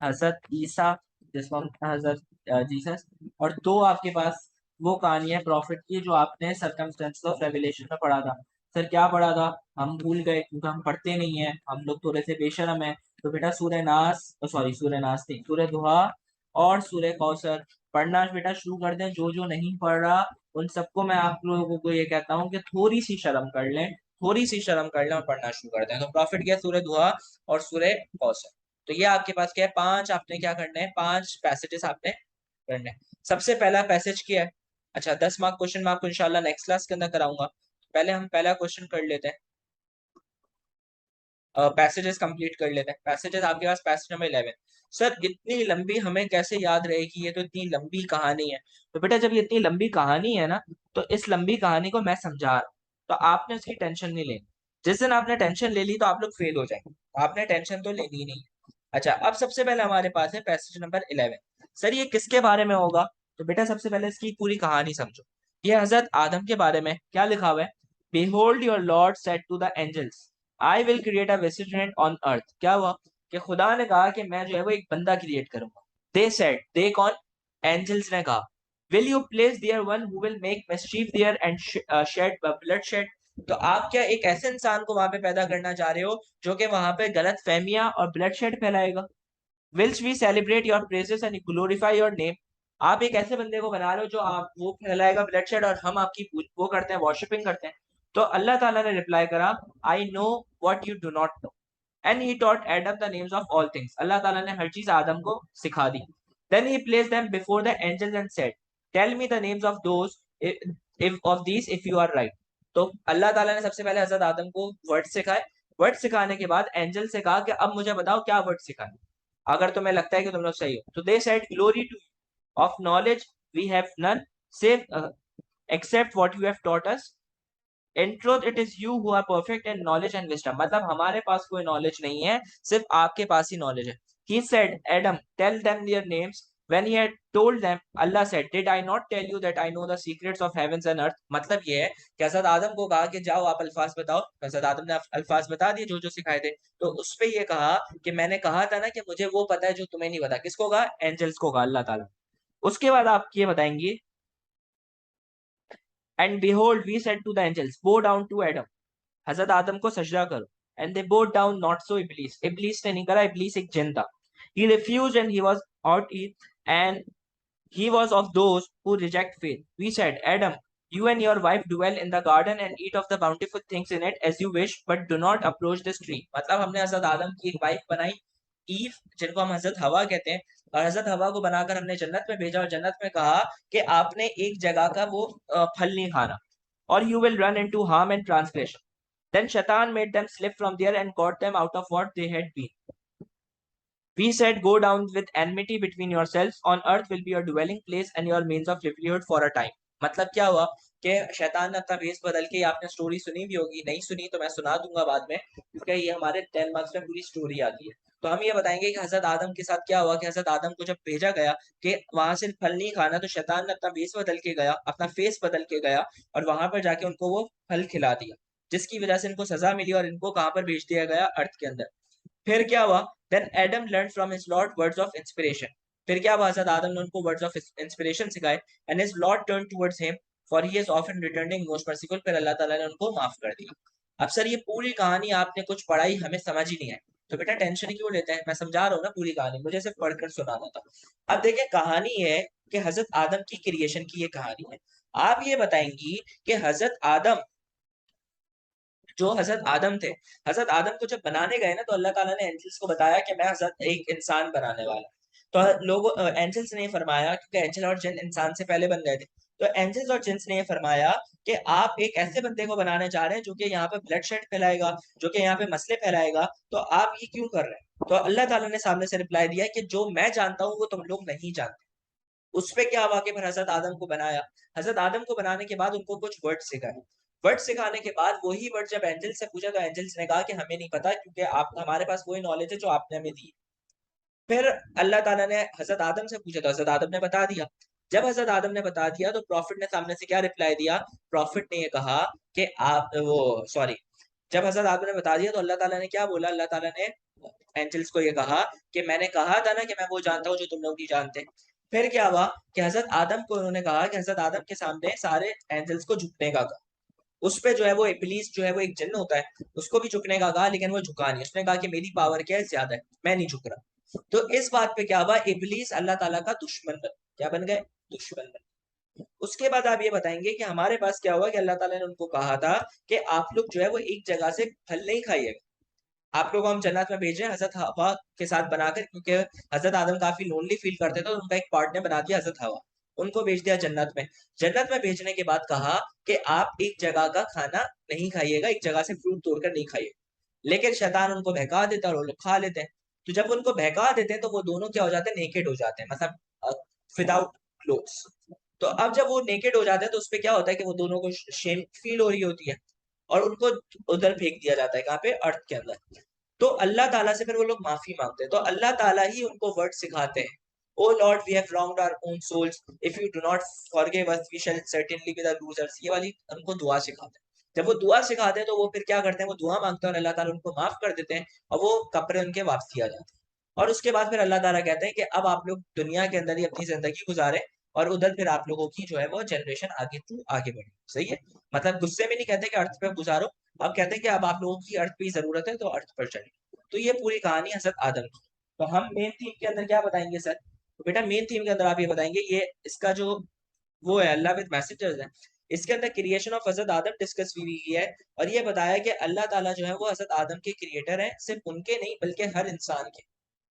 हजरत ईसा जिसको हम हजरत जीसस, और दो आपके पास वो कहानी है प्रॉफिट की जो आपने सर्कमस्टेंस ऑफ रेवलेशन में पढ़ा था। सर क्या पढ़ा था? हम भूल गए क्योंकि हम पढ़ते नहीं है, हम लोग थोड़े से बेशरम है। तो बेटा सूरह नास, सॉरी सूरह नास नहीं, सूरह दुहा और सूरह कौसर पढ़ना बेटा शुरू कर दें। जो जो नहीं पढ़ रहा उन सबको मैं आप लोगों को ये कहता हूँ कि थोड़ी सी शर्म कर लें, थोड़ी सी शर्म कर लें और पढ़ना शुरू कर दें। तो प्रॉफिट क्या? सूरह दुहा और सूरह कौसर। तो ये आपके पास क्या है? पांच आपने क्या करना है? पांच पैसेजेस आपने करने हैं। सबसे पहला पैसेज क्या है? अच्छा 10 मार्क क्वेश्चन मैं आपको इंशाल्लाह नेक्स्ट क्लास के अंदर कराऊंगा। पहले हम पहला क्वेश्चन कर लेते हैं, पैसेजेस कंप्लीट कर लेते हैं। पैसेजेस आपके पास पैसेज नंबर 11। सर इतनी लंबी हमें कैसे याद रहेगी, ये तो इतनी लंबी कहानी है। तो बेटा जब ये इतनी लंबी कहानी है ना, तो इस लंबी कहानी को मैं समझा रहा हूँ, तो आपने उसकी टेंशन नहीं लेनी। जिस दिन आपने टेंशन ले ली तो आप लोग फेल हो जाएंगे। आपने टेंशन तो लेनी ही नहीं। अच्छा अब सबसे पहले हमारे पास है पैसेज नंबर 11। सर ये किसके बारे में होगा? तो बेटा सबसे पहले इसकी पूरी कहानी समझो। ये हजरत आदम के बारे में क्या लिखा हुआ है? Behold your Lord said to the angels, I will create a vicegerent on earth। क्या हुआ कि खुदा ने कहा कि मैं जो है वो एक बंदा क्रिएट करूंगा। They said, दे कौन? एंजल्स ने कहा, Will you place there one who will make mischief there and shed bloodshed। तो आप क्या एक ऐसे इंसान को वहां पे पैदा करना चाह रहे हो जो कि वहां पे गलत फहमियां और ब्लड शेड फैलाएगा? Wills we celebrate your praises and glorify your name. आप एक ऐसे बंदे को बना रहे हो जो आप वो फैलाएगा ब्लड शेड और हम आपकी वो करते हैं, वॉशिपिंग करते हैं। तो अल्लाह ताला ने रिप्लाई करा, I know what you do not know and he taught Adam the names of all things. अल्लाह ताला ने हर चीज आदम को सिखा दी। Then he place them before the angels and said, tell me the names of those if of these if you are right. तो अल्लाह ताला ने सबसे पहले हजरत आदम को वर्ड सिखाए। वर्ड सिखाने के बाद एंजल से कहा कि अब मुझे बताओ क्या वर्ड सिखाए, अगर तुम्हें लगता है कि तुम लोग सही हो। तो they said, glory to of knowledge we have none save except what you have taught us. In truth it is you who are perfect in knowledge and wisdom. मतलब हमारे पास कोई नॉलेज नहीं है, सिर्फ आपके पास ही नॉलेज है। He said, Adam tell them their names. When he had told them, Allah said, Did I not tell you that I know the secrets of heavens and earth। मतलब ये है कि हजरत आदम को कहा कि जाओ आप अल्फाज बताओ। हजरत आदम ने अल्फाज बता दिए जो जो सिखाए थे। तो उस पे ये कहा कि मैंने कहा था ना कि मुझे वो पता है जो तुम्हें नहीं पता। किसको कहा? एंजल्स को कहा, अल्लाह ताला। उसके बाद आप ये बताएंगे, and behold we said to the angels bow down to Adam। हजरत आदम को सजदा करो। And they bowed down, not so Iblis. इबलीस ने नहीं करा, इबलीस एक जिन था। He refuse and he was out it and he was of those who reject faith। We said, Adam, you and your wife dwell in the garden and eat of the bountiful things in it as you wish, but do not approach this tree। मतलब हमने हजरत आदम की एक वाइफ बनाई, ईव, जिनको हम हजरत हवा कहते हैं। और हजरत हवा को बनाकर हमने जन्नत में भेजा और जन्नत में कहा कि आपने एक जगह का वो फल नहीं खाना, और you will run into harm and transgression। Then Shaitan made them slip from there and got them out of what they had been। We said, go down with enmity between yourselves. On earth will be your dwelling place and your means of livelihood for a time. मतलब क्या हुआ कि शैतान ने अपना भेस बदल के, आपने स्टोरी सुनी भी होगी, नहीं सुनी तो मैं सुना दूंगा बाद में, क्योंकि ये हमारे 10 मार्क्स में पूरी स्टोरी आती है। तो हम ये बताएंगे कि हजरत आदम के साथ क्या हुआ कि हजरत आदम को जब भेजा गया कि वहां से फल नहीं खाना, तो शैतान ने अपना भेस बदल के गया, अपना फेस बदल के गया, और वहां पर जाके उनको वो फल खिला दिया, जिसकी वजह से इनको सजा मिली और इनको कहाँ पर भेज दिया गया? अर्थ के अंदर। फिर क्या हुआ? Then Adam learn from his Lord words of inspiration. फिर क्या हुआ? हज़रत आदम ने उनको वर्ड्स ऑफ इंस्पिरेशन सिखाए, and his Lord turn towards him for he is often returning most merciful. फिर अल्लाह ताला ने उनको माफ कर दिया। अब सर ये पूरी कहानी आपने कुछ पढ़ाई, हमें समझ ही नहीं आई, तो बेटा टेंशन क्यों लेते हैं? मैं समझा रहा हूँ ना पूरी कहानी, मुझे सिर्फ पढ़कर सुनाना था। अब देखिए कहानी है कि हजरत आदम की क्रिएशन की ये कहानी है। आप ये बताएंगी कि हजरत आदम, जो हजरत आदम थे, हजरत आदम को जब बनाने गए ना, तो अल्लाह ताला ने एंजल्स को बताया कि मैं हजरत एक इंसान बनाने वाला। तो लोगों एंजल्स ने फरमाया, क्योंकि एंजल और जिन इंसान से पहले बन गए थे, तो एंजल्स और जिन्स ने फरमाया कि आप एक ऐसे बंदे को बनाने जा रहे हैं जो कि यहाँ पे ब्लड शेड फैलाएगा, जो कि यहाँ पे मसले फैलाएगा, तो आप ये क्यों कर रहे हैं? तो अल्लाह ताला ने सामने से रिप्लाई दिया कि जो मैं जानता हूँ वो तुम लोग नहीं जानते। उस पे क्या वाकई फिर हजरत आदम को बनाया। हजरत आदम को बनाने के बाद उनको कुछ वर्ड सिखाए। वर्ड सिखाने के बाद वही वर्ड जब एंजल से पूछा, तो एंजल्स ने कहा कि हमें नहीं पता, क्योंकि आप, हमारे पास वही नॉलेज है जो आपने हमें दी। फिर अल्लाह ताला ने हजरत आदम से पूछा, तो हजरत आदम ने बता दिया। जब हजरत आदम ने बता दिया, तो प्रॉफिट ने सामने से क्या रिप्लाई दिया? प्रॉफिट ने ये कहा कि आप वो, सॉरी, जब हजरत आदम ने बता दिया, तो अल्लाह ताला ने क्या बोला? अल्लाह ताला ने एंजल्स को ये कहा कि मैंने कहा था ना कि मैं वो जानता हूँ जो तुम लोग नहीं जानते। फिर क्या हुआ कि हजरत आदम को उन्होंने कहा कि हजरत आदम के सामने सारे एंजल्स को झुकने का कहा। उस पे जो है वो इब्लीस जो है वो एक जिन्न होता है, उसको भी झुकने का कहा, लेकिन वो झुका नहीं। उसने कहा कि मेरी पावर क्या है, ज्यादा है, मैं नहीं झुक रहा। तो इस बात पे क्या हुआ? इब्लीस अल्लाह ताला का दुश्मन बन, क्या बन गए? दुश्मन बन। उसके बाद आप ये बताएंगे कि हमारे पास क्या हुआ कि अल्लाह ताला ने उनको कहा था कि आप लोग जो है वो एक जगह से फल नहीं खाइएगा। आप लोग को हम जन्नत में भेजे हजरत हवा के साथ बनाकर, क्योंकि हजरत आदम काफी लोनली फील करते थे, तो उनका एक पार्टनर बना दिया हजरत हवा। उनको भेज दिया जन्नत में। जन्नत में भेजने के बाद कहा कि आप एक जगह का खाना नहीं खाइएगा, एक जगह से फ्रूट तोड़कर नहीं खाइएगा। लेकिन शैतान उनको बहका देता है और वो लोग खा लेते हैं। तो जब उनको बहका देते हैं, तो वो दोनों क्या हो जाते हैं? नेकेड हो जाते हैं, मतलब विदाउट क्लोथ्स। तो अब जब वो नेकेड हो जाते हैं, तो उसपे क्या होता है कि वो दोनों को शेम फील हो रही होती है, और उनको उधर फेंक दिया जाता है, कहाँ पे? अर्थ के अंदर। तो अल्लाह ताला से फिर वो लोग माफी मांगते हैं, तो अल्लाह ताला ही उनको वर्ड सिखाते हैं। O lord, we have wronged our own souls, if you do not forgive us we shall certainly be the losers। ये वाली उनको दुआ सिखाते हैं। जब वो दुआ सिखाते हैं, तो वो फिर क्या करते हैं? वो दुआ मांगते हैं और अल्लाह ताला उनको माफ कर देते हैं, और वो कपड़े उनके वापसी आ जाते हैं। और उसके बाद फिर अल्लाह ताला कहते हैं कि अब आप लोग दुनिया के अंदर ही अपनी जिंदगी गुजारे, और उधर फिर आप लोगों की जो है वो जनरेशन आगे टू आगे बढ़े। सही है? मतलब गुस्से में नहीं कहते कि अर्थ पे गुजारो, अब कहते हैं कि अब आप लोगों की अर्थ पे जरूरत है, तो अर्थ पर चले। तो ये पूरी कहानी हजरत आदम की। तो हम मेन थीम के अंदर क्या बताएंगे सर? तो बेटा मेन थीम के अंदर आप ये बताएंगे, ये इसका जो वो है अल्लाह विद मैसेजर्स है, इसके अंदर क्रिएशन ऑफ हजरत आदम डिस्कस हुई है। और ये बताया कि अल्लाह ताला जो है वो हजरत आदम के क्रिएटर है, सिर्फ उनके नहीं बल्कि हर इंसान के।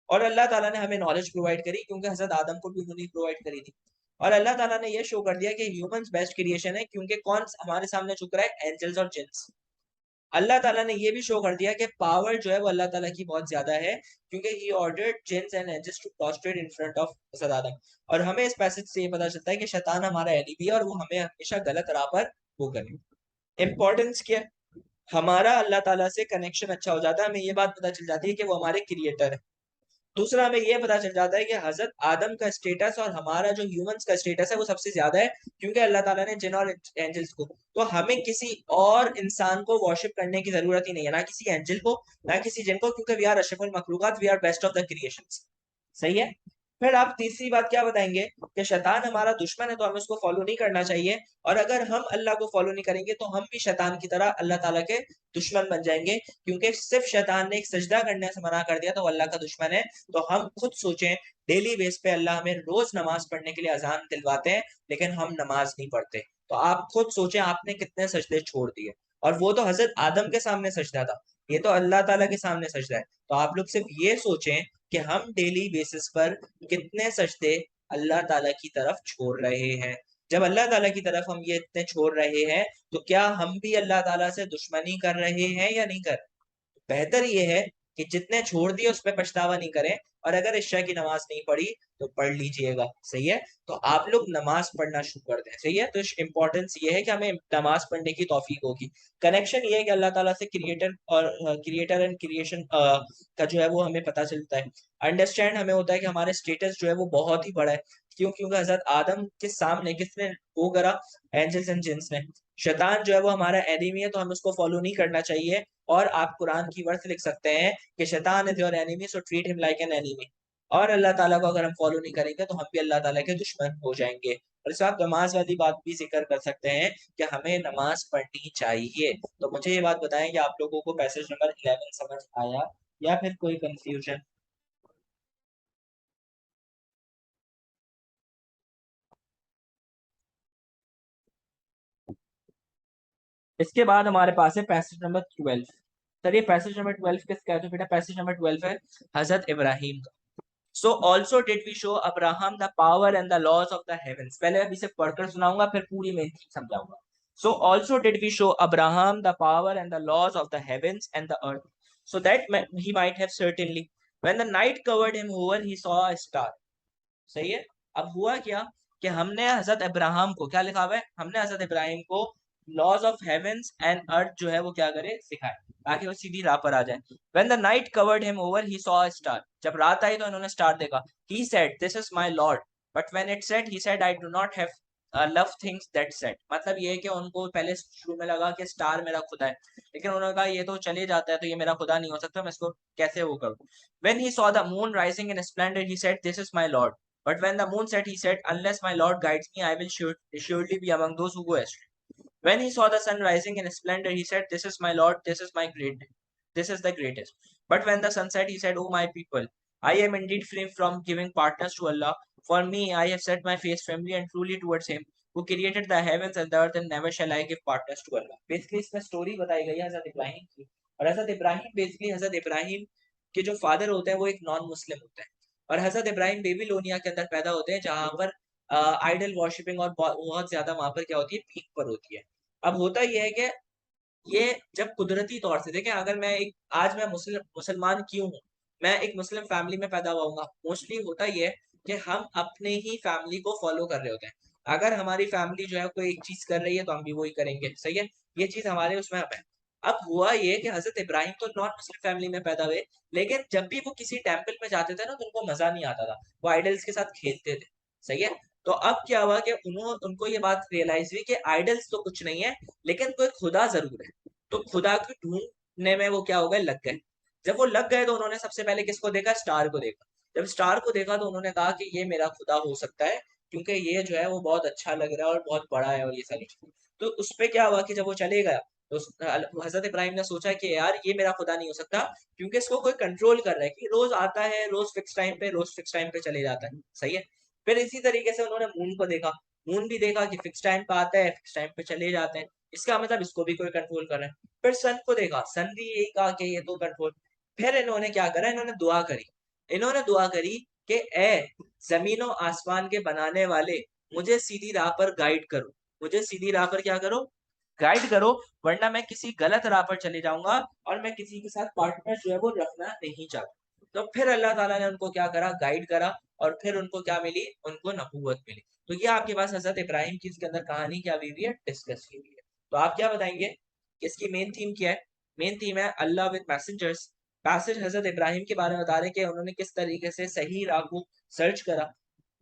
और अल्लाह ताला ने हमें नॉलेज प्रोवाइड करी, क्योंकि हजरत आदम को भी उन्होंने प्रोवाइड करी थी। और अल्लाह ताला ने ये शो कर दिया कि ह्यूमंस बेस्ट क्रिएशन है, क्योंकि कौन हमारे सामने झुक रहा है? एंजल्स और जिन्स। अल्लाह ताला ने ये भी शो कर दिया कि पावर जो है वो अल्लाह ताला की बहुत ज्यादा है, क्योंकि he ordered jinns and angels to prostrate in front of हजरत आदम। और हमें इस पैसेज से ये पता चलता है कि शैतान हमारा एनिमी भी है, और वो हमें हमेशा गलत राह पर वो करे। इंपॉर्टेंस क्या है? हमारा अल्लाह ताला से कनेक्शन अच्छा हो जाता है, हमें ये बात पता चल जाती है कि वो हमारे क्रिएटर है। दूसरा, हमें ये पता चल जाता है कि हजरत आदम का स्टेटस और हमारा जो ह्यूमंस का स्टेटस है वो सबसे ज्यादा है, क्योंकि अल्लाह ताला ने जिन और एंजल्स को, तो हमें किसी और इंसान को वर्शिप करने की जरूरत ही नहीं है, ना किसी एंजल को, ना किसी जिन को, क्योंकि वी आर अशरफुल मखलूकात, we are best of the creations. सही है? फिर आप तीसरी बात क्या बताएंगे? कि शैतान हमारा दुश्मन है, तो हमें उसको फॉलो नहीं करना चाहिए। और अगर हम अल्लाह को फॉलो नहीं करेंगे, तो हम भी शैतान की तरह अल्लाह ताला के दुश्मन बन जाएंगे, क्योंकि सिर्फ शैतान ने एक सजदा करने से मना कर दिया, तो अल्लाह का दुश्मन है। तो हम खुद सोचें, डेली बेस पे अल्लाह हमें रोज नमाज पढ़ने के लिए अजान दिलवाते हैं, लेकिन हम नमाज नहीं पढ़ते। तो आप खुद सोचें, आपने कितने सजदे छोड़ दिए। और वो तो हजरत आदम के सामने सजदा था, ये तो अल्लाह ताला के सामने सजदा है। तो आप लोग सिर्फ ये सोचें कि हम डेली बेसिस पर कितने सजदे अल्लाह ताला की तरफ छोड़ रहे हैं। जब अल्लाह ताला की तरफ हम ये इतने छोड़ रहे हैं, तो क्या हम भी अल्लाह ताला से दुश्मनी कर रहे हैं या नहीं कर? बेहतर ये है कि जितने छोड़ दिए उस पर पछतावा नहीं करें, और अगर इशा की नमाज नहीं पढ़ी तो पढ़ लीजिएगा, सही है। तो आप लोग नमाज पढ़ना शुरू कर दें, सही है। तो इंपॉर्टेंस ये है कि हमें नमाज पढ़ने की तौफीक होगी। कनेक्शन ये है कि अल्लाह ताला से क्रिएटर एंड क्रिएशन का जो है वो हमें पता चलता है। अंडरस्टैंड हमें होता है कि हमारे स्टेटस जो है वो बहुत ही बड़ा है। क्यों? क्योंकि हजरत आदम के सामने किसने वो करा? एंजल्स एंड जिन्स ने। शैतान जो है वो हमारा एनिमी है, तो हमें उसको फॉलो नहीं करना चाहिए। और आप कुरान की वर्स लिख सकते हैं कि शैतान is your enemy, so treat him like an enemy. और अल्लाह ताला को अगर हम फॉलो नहीं करेंगे तो हम भी अल्लाह ताला के दुश्मन हो जाएंगे। और इस आप नमाज वाली बात भी जिक्र कर सकते हैं कि हमें नमाज पढ़नी चाहिए। तो मुझे ये बात बताएं कि आप लोगों को पैसेज नंबर 11 समझ आया या फिर कोई कंफ्यूजन? इसके बाद हमारे पास है पैसेज नंबर 12। सर ये पैसेज नंबर 12 किसका है? तो बेटा पैसेज नंबर 12 है हजरत इब्राहिम का। So also did we show Abraham the power and the laws of the heavens. पहले अभी से पढ़कर सुनाऊंगा फिर पूरी मेन चीज समझाऊंगा। So also did we show Abraham the power and the laws of the heavens and the earth, so that he might have certainly when the night covered him over he saw a star. सही है। अब हुआ क्या कि हमने हजरत इब्राहिम को, क्या लिखा हुआ है, हमने हजरत इब्राहिम को laws of heavens and earth जो है वो क्या करे, सिखाए, ताकि वो सीधी राह पर आ जाए। When the night covered him over he saw a star. जब रात आई तो इन्होंने स्टार देखा। He said this is my Lord, but when it said he said I do not have love things that set. मतलब ये है कि उनको पहले शुरू में लगा कि स्टार मेरा खुदा है, लेकिन उन्होंने कहा ये तो चले जाता है तो ये मेरा खुदा नहीं हो सकता, मैं इसको कैसे वो करूं। When he saw the moon rising in splendor, he said, "This is my Lord." But when the moon set, he said, "Unless my Lord guides me, I will surely be among those who go astray." When he saw the sun rising in splendor, he said, "This is my Lord, this is the greatest." But when the sun set, he said, "O my people, I am indeed free from giving partners to Allah. For me, I have set my face firmly and truly towards Him who created the heavens and the earth, and never shall I give partners to Allah." Basically, इसमें story बताई गई है हज़रत इब्राहिम की। और हज़रत इब्राहिम बेसिकली हज़रत इब्राहिम के जो फादर होते हैं वो एक नॉन मुस्लिम होते हैं। और हज़रत इब्राहिम बेबीलोनिया के अंदर पैदा होते हैं, जहाँ पर आइडल वर्शिपिंग और बहुत ज्यादा वहां पर क्या होती है, पीक पर होती है। अब होता यह है कि ये जब कुदरती तौर से देखें, अगर मैं एक आज मैं मुसलमान क्यों हूँ, मैं एक मुस्लिम फैमिली में पैदा हुआ हूँ, मोस्टली होता ये है कि हम अपने ही फैमिली को फॉलो कर रहे होते हैं। अगर हमारी फैमिली जो है कोई एक चीज कर रही है तो हम भी वही करेंगे, सही है। ये चीज हमारे उसमें है। अब हुआ ये कि हजरत इब्राहिम तो नॉन मुस्लिम फैमिली में पैदा हुए, लेकिन जब भी वो किसी टेम्पल में जाते थे ना तो उनको मजा नहीं आता था, वो आइडल्स के साथ खेलते थे, सही है। तो अब क्या हुआ कि उनको ये बात रियलाइज हुई कि आइडल्स तो कुछ नहीं है, लेकिन कोई खुदा जरूर है। तो खुदा को ढूंढने में वो क्या हो गए, लग गए। जब वो लग गए तो उन्होंने सबसे पहले किसको देखा, स्टार को देखा। जब स्टार को देखा तो उन्होंने कहा कि ये मेरा खुदा हो सकता है, क्योंकि ये जो है वो बहुत अच्छा लग रहा है और बहुत बड़ा है और ये सारी चीजें। तो उस पे क्या हुआ कि जब वो चले गया तो हजरत इब्राहिम ने सोचा कि यार ये मेरा खुदा नहीं हो सकता, क्योंकि इसको कोई कंट्रोल कर रहा है कि रोज आता है, रोज फिक्स टाइम पे चले जाता है, सही है। फिर इसी तरीके से उन्होंने मून को देखा। मून भी देखा कि फिक्स टाइम पे आता है, फिक्स टाइम पे चले जाते हैं, इसका मतलब इसको भी कोई कंट्रोल कर रहा है। फिर सन को देखा, सन भी यही कहा कि ये तो कंट्रोल। फिर इन्होंने क्या करा, इन्होंने दुआ करी। इन्होंने दुआ करी कि ए जमीनों आसमान के बनाने वाले, मुझे सीधी राह पर गाइड करो, मुझे सीधी राह पर क्या करो, गाइड करो, वरना मैं किसी गलत राह पर चले जाऊंगा और मैं किसी के साथ पार्टनर जो है वो रखना नहीं चाहता। तो फिर अल्लाह ताला ने उनको क्या करा, गाइड करा। और फिर उनको क्या मिली, उनको नबूवत मिली। तो ये आपके पास हजरत इब्राहिम की इसके अंदर कहानी क्या हुई हुई है, डिस्कस की हुई है। तो आप क्या बताएंगे कि इसकी मेन थीम क्या है? मेन थीम है अल्लाह विद मैसेंजर्स। पैसेज हजरत इब्राहिम के बारे में बता रहे हैं कि उन्होंने किस तरीके से सही राह को सर्च करा।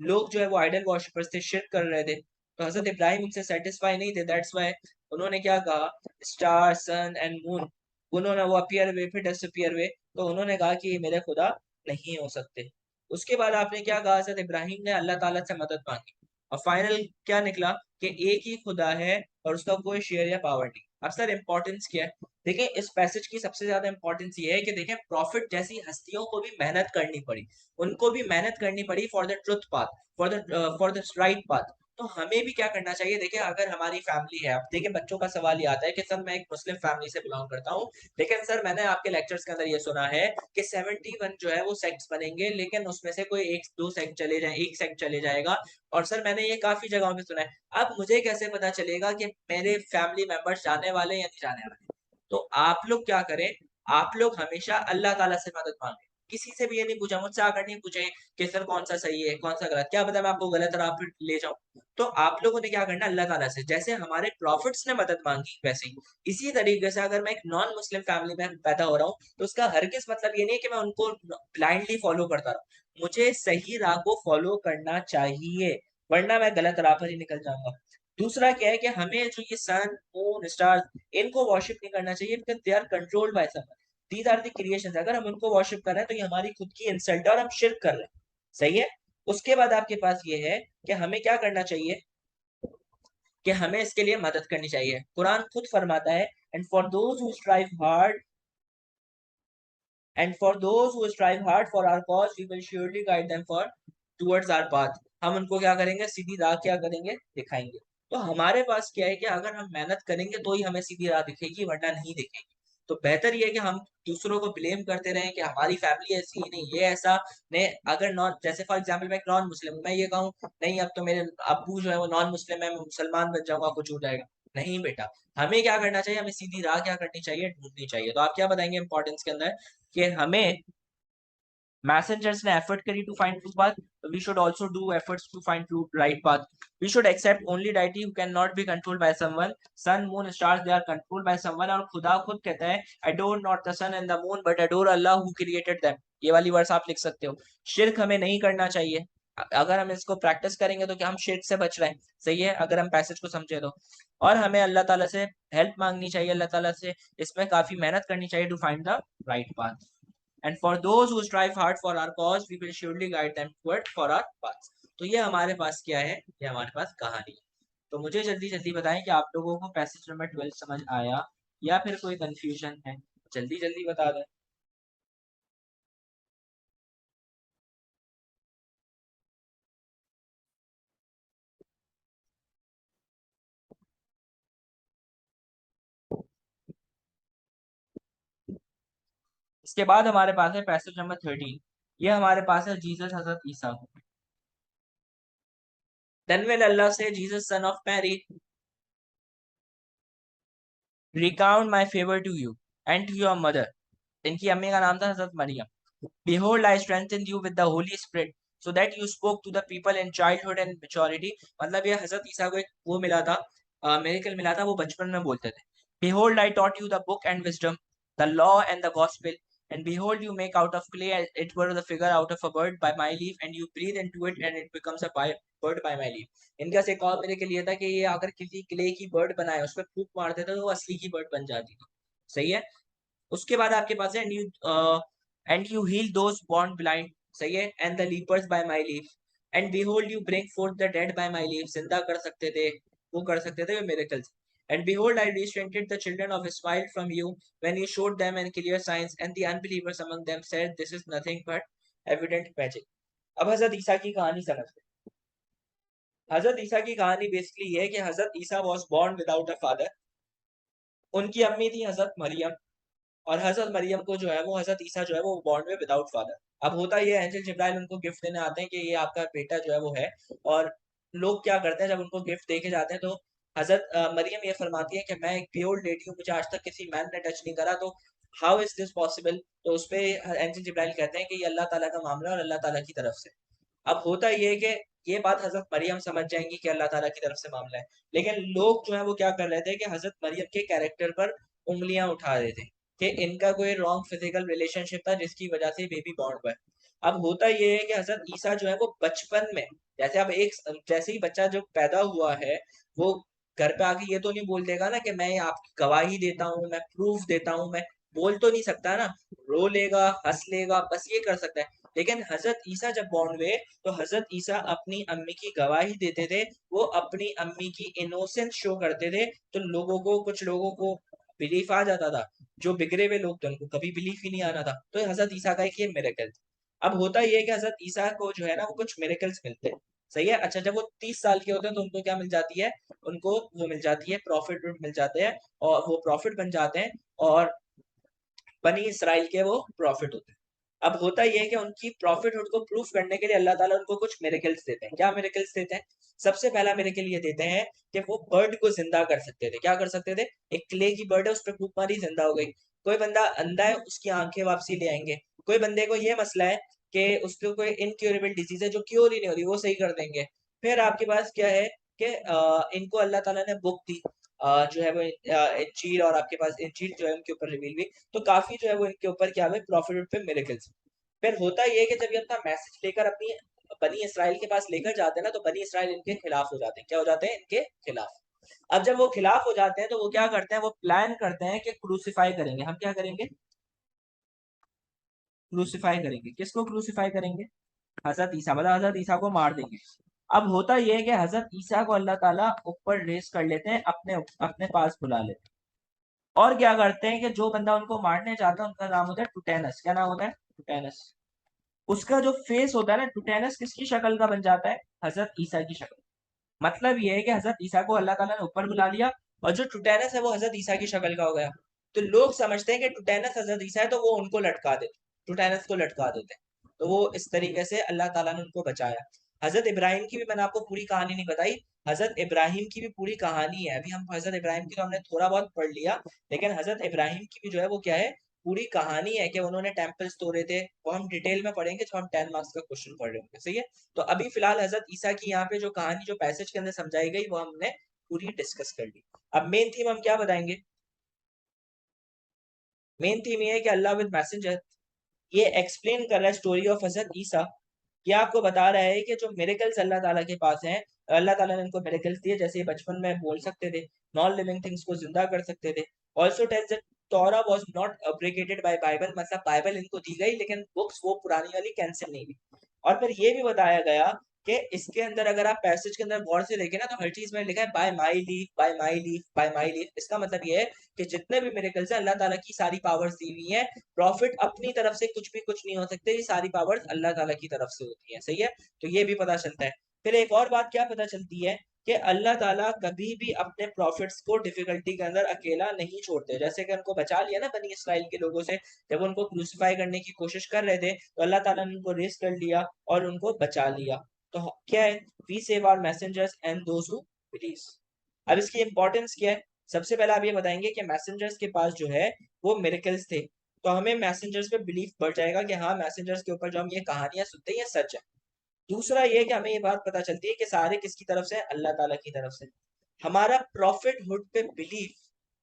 लोग जो है वो आइडल वॉशिपर्स थे, शिरक कर रहे थे, तो हजरत इब्राहिम उनसे सेटिस्फाई नहीं थे। दैट्स व्हाई उन्होंने क्या कहा, स्टार सन एंड मून, उन्होंने वो अपीयर हुए फिर डिसअपीयर हुए, तो उन्होंने कहा कि ये मेरे खुदा नहीं हो सकते। उसके बाद आपने क्या कहा, हजरत इब्राहिम ने अल्लाह ताला से मदद मांगी, और फाइनल क्या निकला कि एक ही खुदा है और उसका कोई शेयर या पावर नहीं। अब सर इंपॉर्टेंस क्या है? देखें इस पैसेज की सबसे ज्यादा इंपॉर्टेंस ये है कि देखें प्रॉफिट जैसी हस्तियों को भी मेहनत करनी पड़ी, उनको भी मेहनत करनी पड़ी for the truth path, for the right path. तो हमें भी क्या करना चाहिए, देखिए अगर हमारी फैमिली है, अब देखिए बच्चों का सवाल ये आता है कि सर मैं एक मुस्लिम फैमिली से बिलोंग करता हूँ, लेकिन सर मैंने आपके लेक्चर्स के अंदर ये सुना है कि 71 जो है वो सेक्ट्स बनेंगे, लेकिन उसमें से कोई एक दो सेक्ट चले जाए, एक सेक्ट चले जाएगा। और सर मैंने ये काफी जगहों पे सुना है, अब मुझे कैसे पता चलेगा कि मेरे फैमिली मेंबर्स जाने वाले या नहीं जाने वाले? तो आप लोग क्या करें, आप लोग हमेशा अल्लाह ताला से मदद मांगे, किसी से भी ये नहीं पूछा, मुझसे आकर नहीं पूछे कि सर कौन सा सही है कौन सा गलत, क्या पता मैं आपको गलत राह पे ले जाऊं। तो आप लोगों ने क्या करना, अल्लाह ताला से, जैसे हमारे प्रॉफिट्स ने मदद मांगी वैसे ही इसी तरीके से अगर मैं एक नॉन मुस्लिम फैमिली में पैदा हो रहा हूँ तो उसका हरगिज मतलब ये नहीं है कि मैं उनको ब्लाइंडली फॉलो करता रहूं, मुझे सही राह को फॉलो करना चाहिए, वरना मैं गलत राह पर ही निकल जाऊंगा। दूसरा क्या है कि हमें जो ये सन मून स्टार्स इनको वर्शिप नहीं करना चाहिए, because they are controlled by someone, these are the creations, अगर हम उनको वर्शिप कर रहे हैं तो ये हमारी खुद की इंसल्ट है और हम शिर्क कर रहे हैं। सही है। उसके बाद आपके पास ये है कि हमें क्या करना चाहिए, कि हमें इसके लिए मदद करनी चाहिए। कुरान खुद फरमाता है, and for those who strive hard and for those who strive hard for our cause we will surely guide them for towards our path, हम उनको क्या करेंगे, सीधी राह क्या करेंगे, दिखाएंगे। तो हमारे पास क्या है कि अगर हम मेहनत करेंगे तो ही हमें सीधी राह दिखेगी, वरना नहीं दिखेगी। तो बेहतर ये है कि हम दूसरों को ब्लेम करते रहें कि हमारी फैमिली ऐसी ही नहीं, ये ऐसा नहीं। अगर नॉन, जैसे फॉर एग्जांपल मैं एक नॉन मुस्लिम हूँ, मैं ये कहूँ नहीं अब तो मेरे अब्बू जो है वो नॉन मुस्लिम है, मैं मुसलमान बन जाऊंगा, कुछ हो जाएगा, नहीं बेटा। हमें क्या करना चाहिए, हमें सीधी राह क्या करनी चाहिए, ढूंढनी चाहिए। तो आप क्या बताएंगे इंपॉर्टेंस के अंदर, कि हमें messengers ने effort करी to find true path, we should also do efforts to find true right path. We should accept only deity who cannot be controlled by someone. Sun, moon, stars, they are controlled by someone. और खुदा खुद कहता है, adore not the sun and the moon, but adore Allah who created them. ये वाली वर्स आप लिख सकते हो। शिर्क हमें नहीं करना चाहिए। अगर हम इसको प्रैक्टिस करेंगे तो क्या हम शिर्क से बच रहे हैं। सही है, अगर हम पैसेज को समझे तो। और हमें अल्लाह ताला से हेल्प मांगनी चाहिए, अल्लाह ताला से इसमें काफी मेहनत करनी चाहिए to find the right path. And for those who strive hard for our cause, we will surely guide them toward for our path. तो ये हमारे पास क्या है, ये हमारे पास कहानी है। तो मुझे जल्दी जल्दी बताएं कि आप लोगों को पैसेज नंबर 12 समझ आया या फिर कोई कंफ्यूजन है, जल्दी जल्दी बता दें। इसके बाद हमारे पास है पैसेज नंबर 13, ये हमारे पास है Jesus Hazrat Isa. Then will Allah say, Jesus son of Mary, recount my favor to you and to your mother. इनकी अम्मी का नाम था हजरत Maryam. Behold, I strengthened you with the Holy Spirit, so that you spoke to the people in childhood and maturity. मतलब ये हजरत ईसा को एक वो मिला था, मिरेकल मिला था, वो बचपन में बोलते थे। Behold, I taught you the book and wisdom, the law and the gospel. And behold, you make out of clay as it were the figure out of a bird by my leave, and you breathe into it, and it becomes a bird by my leave. इनका से एक और मेरे के लिए था कि ये अगर किसी क्ले की बर्ड बनाए, उस पर फूंक मारते थे तो वो असली की बर्ड बन जाती थी। सही है। उसके बाद आपके पास है and you heal those born blind. सही है। And the lepers by my leave, and behold you bring forth the dead by my leave, जिंदा कर सकते थे, वो कर सकते थे, वो miracles. And behold I restrained the children of Israel from you when you showed them and clear signs, and the unbelievers among them said this is nothing but evident magic. अब हजरत ईसा की कहानी समझते हैं। हजरत ईसा की कहानी बेसिकली ये है कि हजरत ईसा was born without a father. उनकी अम्मी थी हजरत मरियम, और हजरत मरियम को जो है वो हजरत ईसा जो है वो बॉर्न में विदाउट फादर। अब होता ये है, एंजल जिब्राइल उनको गिफ्ट देने आते हैं कि ये आपका बेटा जो है वो है। और लोग क्या करते हैं, जब उनको गिफ्ट देके जाते हैं तो हजरत मरियम ये फरमाती है कि मैं एक प्योर लेडी हूँ, मुझे आज तक किसी मैन ने टच नहीं करा, तो हाउ इज दिस पॉसिबल। तो उस पे एंजल जिब्राइल कहते हैं कि ये अल्लाह ताला का मामला है और अल्लाह ताला की तरफ से। अब होता ये है कि ये बात हजरत मरियम समझ जाएंगी कि अल्लाह ताला की तरफ से मामला है, लेकिन लोग जो है वो क्या कर रहे थे कि हजरत मरियम के कैरेक्टर पर उंगलियां उठा रहे थे कि इनका कोई रॉन्ग फिजिकल रिलेशनशिप था जिसकी वजह से बेबी बॉर्न हुआ है। अब होता ये है कि हजरत ईसा जो है वो बचपन में, जैसे अब एक, जैसे ही बच्चा जो पैदा हुआ है वो घर पे आके ये तो नहीं बोल देगा ना कि मैं आपकी गवाही देता हूँ, मैं प्रूफ देता हूँ, मैं बोल तो नहीं सकता ना, रो लेगा, हंस लेगा, बस ये कर सकता है। लेकिन हजरत ईसा जब बॉर्न हुए तो हजरत ईसा अपनी अम्मी की गवाही देते थे, वो अपनी अम्मी की इनोसेंस शो करते थे, तो लोगों को, कुछ लोगों को बिलीफ आ जाता था। जो बिगड़े हुए लोग थे उनको कभी बिलीफ ही नहीं आना था। तो हजरत ईसा का एक ये मिरेकल। अब होता ये है कि हजरत ईसा को जो है ना वो कुछ मिरेकल्स मिलते हैं। सही है। अच्छा, जब वो 30 साल के होते हैं तो उनको क्या मिल जाती है, उनको वो मिल जाती है, प्रॉफिट मिल जाते हैं, और वो प्रॉफिट बन जाते हैं, और बनी इसराइल के वो प्रॉफिट होते हैं। अब होता यह है कि उनकी प्रॉफिटहुड को प्रूफ करने के लिए अल्लाह ताला उनको कुछ मिरेकल्स देते हैं। क्या मिरेकल्स देते हैं? सबसे पहला मिरेकल ये देते हैं कि वो बर्ड को जिंदा कर सकते थे। क्या कर सकते थे? एक क्ले की बर्ड है, उस पर फूंक मारी, जिंदा हो गई। कोई बंदा अंधा है, उसकी आंखें वापसी ले आएंगे। कोई बंदे को ये मसला है कि उसको कोई इनक्योरेबल डिजीज है जो क्योर ही नहीं हो रही, वो सही कर देंगे। फिर आपके पास क्या है कि इनको अल्लाह ताला ने बुक दी, जो है वो इंजील, और आपके पास इंजील जो है उनके ऊपर रिवील हुई, तो काफी जो है वो इनके ऊपर क्या हुए, प्रॉफिट पे मिरेकल्स। फिर होता ये है कि जब ये अपना मैसेज लेकर अपनी बनी इसराइल के पास लेकर जाते हैं ना, तो बनी इसराइल इनके खिलाफ हो जाते हैं। क्या हो जाते हैं? इनके खिलाफ। अब जब वो खिलाफ हो जाते हैं तो वो क्या करते हैं, वो प्लान करते हैं कि क्रूसिफाई करेंगे। हम क्या करेंगे? क्रूसिफाई करेंगे। किसको क्रूसिफाई करेंगे? हजरत ईसा, मतलब हजरत ईसा को मार देंगे। अब होता यह है कि हजरत ईसा को अल्लाह ताला ऊपर रेस कर लेते हैं, अपने अपने पास बुला लेते हैं। और क्या करते हैं कि जो बंदा उनको मारने चाहता है उनका नाम होता है टुटेनस। क्या नाम होता है? टुटेनस। उसका जो फेस होता है ना, टुटेनस किसकी शक्ल का बन जाता है? हजरत ईसा की शक्ल। मतलब ये है कि हजरत ईसा को अल्लाह ताला ने ऊपर बुला लिया, और जो टुटेनस है वो हजरत ईसा की शक्ल का हो गया। तो लोग समझते हैं कि टुटेनस हजरत ईसा है, तो वो उनको लटका देते, टुटेनस को लटका देते हैं। तो वो इस तरीके से अल्लाह ताला ने उनको बचाया। हजरत इब्राहिम की भी मैंने आपको पूरी कहानी नहीं बताई। हजरत इब्राहिम की भी पूरी कहानी है। अभी हम हजरत इब्राहिम की तो हमने थोड़ा बहुत पढ़ लिया, लेकिन हजरत इब्राहिम की भी जो है वो क्या है, पूरी कहानी है कि उन्होंने टेम्पल्स तोड़े थे। वो हम डिटेल में पढ़ेंगे जब हम 10 मार्क्स का क्वेश्चन पढ़ रहे होंगे। सही है। तो अभी फिलहाल हजरत ईसा की यहाँ पे जो कहानी जो पैसेज के अंदर समझाई गई वो हमने पूरी डिस्कस कर ली। अब मेन थीम हम क्या बताएंगे? मेन थीम ये है कि अल्लाह विद मैसेंजर ये एक्सप्लेन कर रहा है स्टोरी ऑफ हजरत ईसा। ये आपको बता रहा है कि जो मिरेकल्स अल्लाह ताला के पास हैं, अल्लाह ताला ने इनको मिरेकल्स दिए, जैसे ये बचपन में बोल सकते थे, नॉन लिविंग थिंग्स को जिंदा कर सकते थे। ऑल्सो टेल्स दैट तोरा वाज नॉट अब्रिकेटेड बाय बाइबल, मतलब बाइबल इनको दी गई लेकिन बुक्स वो पुरानी वाली कैंसिल नहीं हुई। और फिर ये भी बताया गया कि इसके अंदर अगर आप पैसेज के अंदर गौर से देखें ना, तो हर चीज में लिखा है बाय माई लीफ, बाय माई लीफ, बाय माई लीफ। इसका मतलब ये है कि जितने भी मिरेकल्स हैं अल्लाह ताला की सारी पावर्स दी हुई है। प्रॉफिट अपनी तरफ से कुछ भी कुछ नहीं हो सकते, ये सारी पावर्स अल्लाह ताला की तरफ से होती है। सही है। तो ये भी पता चलता है। फिर एक और बात क्या पता चलती है कि अल्लाह ताला कभी भी अपने प्रॉफिट्स को डिफिकल्टी के अंदर अकेला नहीं छोड़ते। जैसे कि उनको बचा लिया ना बनी इसराइल के लोगों से, जब उनको क्रूसिफाई करने की कोशिश कर रहे थे, तो अल्लाह ताला ने उनको रेस कर लिया और उनको बचा लिया। तो क्या है? We save our messengers and those who believe. अब इसकी इंपॉर्टेंस क्या है? सबसे पहले आप ये बताएंगे कि मैसेंजर्स के पास जो है वो मिरेकल्स थे, तो हमें मैसेंजर्स पे बिलीफ बढ़ जाएगा कि हाँ, मैसेंजर्स के ऊपर जो हम ये कहानियां सुनते हैं ये सच है। दूसरा ये कि हमें ये बात पता चलती है कि सारे किसकी तरफ से? अल्लाह ताला की तरफ से। हमारा प्रॉफिट हुड पे बिलीफ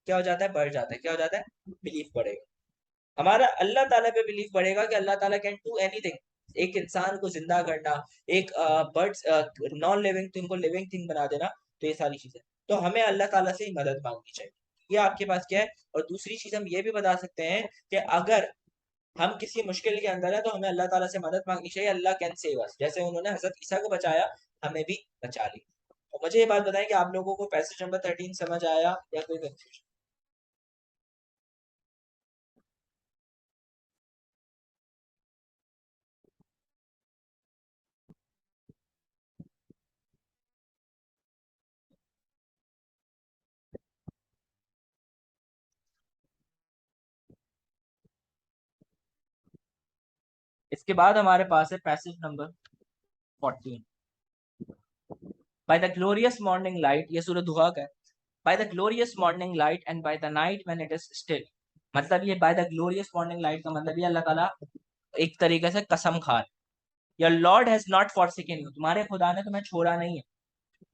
क्या हो जाता है? बढ़ जाता है। क्या हो जाता है? बिलीफ बढ़ेगा। हमारा अल्लाह ताला पे बिलीफ बढ़ेगा कि अल्लाह ताला कैन डू एनीथिंग। एक इंसान को जिंदा करना, एक बर्ड्स नॉन लिविंग थिंग को लिविंग थिंग बना देना, तो ये सारी चीजें, तो हमें अल्लाह ताला से ही मदद मांगनी चाहिए। ये आपके पास क्या है? और दूसरी चीज हम ये भी बता सकते हैं कि अगर हम किसी मुश्किल के अंदर है तो हमें अल्लाह ताला से मदद मांगनी चाहिए। अल्लाह कैन सेव अस, जैसे उन्होंने हजरत ईसा को बचाया, हमें भी बचा ली। तो मुझे ये बात बताएं कि आप लोगों को पैसेज नंबर 13 समझ आया या कोई कंफ्यूजन? इसके बाद हमारे पास है passage number 14। By the glorious morning light, ये सूरह दुहा का है। By the glorious morning light and by the night when it is still. मतलब ये by the glorious morning light का मतलब ये अल्लाह ताला एक तरीके से कसम खा रहा है। Your Lord has not forsaken you, तुम्हारे खुदा ने तुम्हें छोड़ा नहीं है।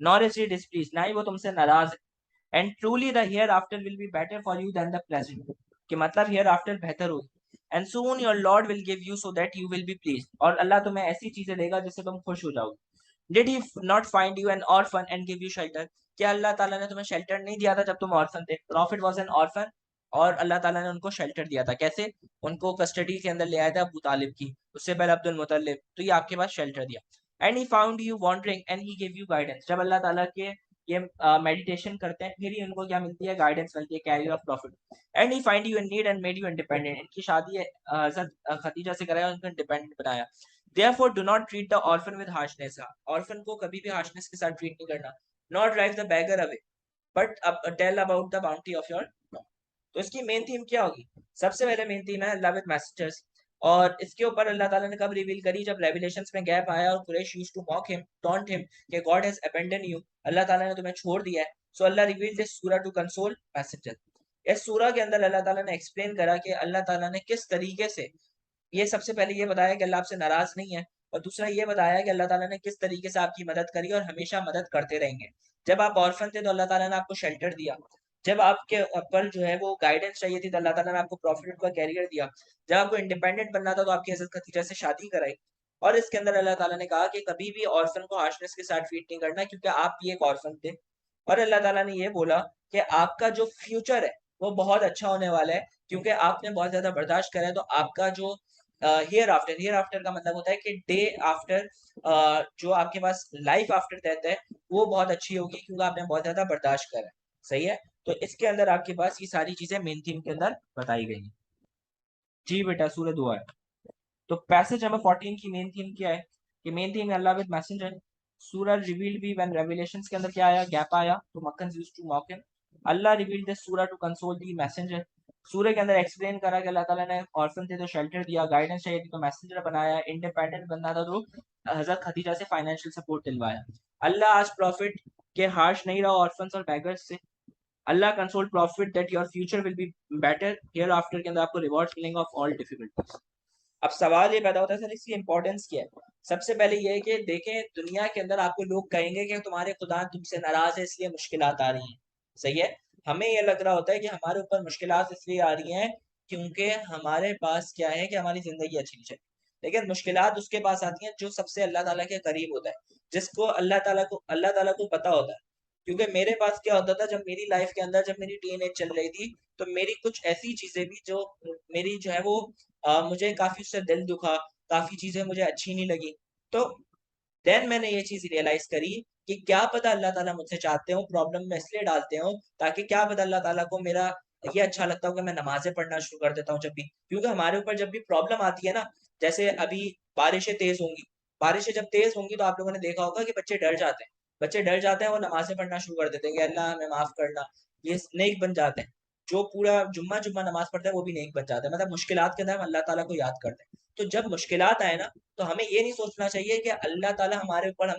नॉर इज ही डिस्प्लीज, ना ही वो तुमसे नाराज है। And truly the hereafter will be better for you than the present, कि मतलब हियर आफ्टर बेहतर होगी। And soon your Lord will give you so that you will be please, और अल्लाह तुम्हें ऐसी चीजें देगा जिससे तुम खुश हो जाओगे। Did he not find you N orphan and give you shelter, क्या अल्लाह ताला ने तुम्हें शेल्टर नहीं दिया था जब तुम ऑर्फन थे? प्रॉफिट वाज एन ऑर्फन, और अल्लाह ताला ने उनको शेल्टर दिया था। कैसे? उनको कस्टडी के अंदर ले आया था अबू तालिब की, उससे पहले अब्दुल मुतल्लिब, तो ये आपके पास शेल्टर दिया। And he found you wandering and he give you guidance, जब अल्लाह ताला के ये मेडिटेशन करते हैं फिर ही उनको क्या मिलती है? गाइडेंस मिलती है, carrier of profit. And he find you in need and made you independent, इनकी शादी हजरत खदीजा से कराया, उनको इंडिपेंडेंट बनाया। Therefore, do not treat the orphan with harshness. Orphan को कभी भी harshness के साथ treat नहीं करना. Not drive the beggar away, but tell about the bounty of your Lord. तो इसकी मेन थीम क्या होगी? सबसे पहले मेन थीम है लव विद मैसेंजर्स, और इसके ऊपर अल्लाह ताला ने कब रिवील करी? जब रेवलेशंस में गैप आया और Quraysh used to mock him, taunt him कि God has abandon you, Allah ताला ने तुम्हें छोड़ दिया है। सो अल्लाह रिवील्ड दिस सूरह टू कंसोल मैसेंजर। इस सूरह के अंदर अल्लाह ताला ने एक्सप्लेन करा कि अल्लाह ताला ने किस तरीके से, ये सबसे पहले ये बताया कि अल्लाह आपसे नाराज नहीं है, और दूसरा ये बताया कि अल्लाह ताला ने किस तरीके से आपकी मदद करी और हमेशा मदद करते रहेंगे। जब आप ऑर्फन थे तो अल्लाह ताला ने आपको शेल्टर दिया, जब आपके ऊपर जो है वो गाइडेंस चाहिए थी तो अल्लाह ताला ने आपको प्रॉफिट का कैरियर दिया, जब आपको इंडिपेंडेंट बनना था तो आपकी हज़रत खदीजा से शादी कराई। और इसके अंदर अल्लाह ताला ने कहा कि कभी भी ऑर्फन को हार्शनेस के साथ ट्रीट नहीं करना, क्योंकि आप भी एक ऑर्फन थे। और अल्लाह ताला ने ये बोला कि आपका जो फ्यूचर है वो बहुत अच्छा होने वाला है, क्योंकि आपने बहुत ज़्यादा बर्दाश्त करा है, तो आपका जो हियर आफ्टर का मतलब होता है कि डे आफ्टर, जो आपके पास लाइफ आफ्टर डेथ है वो बहुत अच्छी होगी, क्योंकि आपने बहुत ज़्यादा बर्दाश्त करा है। सही है? तो इसके अंदर आपके पास ये सारी चीज़ें मेन थीम के अंदर बताई गई हैं। जी बेटा, सूरह दुआ है। तो पैसेज नंबर 14 की मेन थीम क्या है? कि main theme Allah with messenger. सूरह रिवील्ड भी व्हेन रेवलेशंस के अंदर क्या आया? गैप आया, तो Meccans used to mock him. Allah revealed this सूरह टू कंसोल दी मैसेंजर। सूरह के अंदर एक्सप्लेन करा कि अल्लाह ताला ने ऑर्फन थे तो शेल्टर दिया, गाइडेंस चाहिए थी तो मैसेंजर बनाया, इंडिपेंडेंट बनना था तो हज़रत खदीजा से फाइनेंशियल सपोर्ट दिलवाया। अल्लाह आज प्रॉफिट के हार्श नहीं रहा ऑर्फन्स और बेगर्स से। Allah consoled prophet that your future will be better hereafter के अंदर आपको रिवॉर्ड्स मिलेंगे ऑफ ऑल डिफिकल्टीज। अब सवाल ये पैदा होता है, सर इसकी इंपॉर्टेंस क्या है? सबसे पहले ये है कि देखें, दुनिया के अंदर आपको लोग कहेंगे कि तुम्हारे खुदा तुमसे नाराज है इसलिए मुश्किलात आ रही हैं। सही है? हमें ये लग रहा होता है कि हमारे ऊपर मुश्किलात इसलिए आ रही हैं क्योंकि हमारे पास क्या है कि हमारी जिंदगी अच्छी नहीं चल रही। लेकिन मुश्किलात उसके पास आती हैं जो सबसे अल्लाह ताला के करीब होता है, जिसको अल्लाह ताला को पता होता है। क्योंकि मेरे पास क्या होता था, जब मेरी लाइफ के अंदर जब मेरी टीनेज चल रही थी, तो मेरी कुछ ऐसी चीजें भी जो मेरी जो है वो मुझे काफ़ी उससे दिल दुखा, काफ़ी चीज़ें मुझे अच्छी नहीं लगी। तो देन मैंने ये चीज़ रियलाइज़ करी कि क्या पता अल्लाह ताला मुझसे चाहते हों, प्रॉब्लम में इसलिए डालते हों, ताकि क्या पता अल्लाह ताला को मेरा ये अच्छा लगता हो कि मैं नमाज़ें पढ़ना शुरू कर देता हूँ जब भी। क्योंकि हमारे ऊपर जब भी प्रॉब्लम आती है ना, जैसे अभी बारिशें तेज़ होंगी, बारिशें जब तेज़ होंगी तो आप लोगों ने देखा होगा कि बच्चे डर जाते हैं। बच्चे डर जाते हैं, वो नमाज़ें पढ़ना शुरू कर देते हैं कि अल्लाह हमें माफ़ करना, ये नेक बन जाते हैं। जो पूरा जुम्मा-जुम्मा नमाज़ पढ़ता है वो भी नेक बन जाता है। मतलब मुश्किलात के अंदर हम अल्लाह ताला को याद करते हैं। तो जब मुश्किलात आए ना, तो हमें ये नहीं सोचना चाहिए कि अल्लाह ताला हमारे ऊपर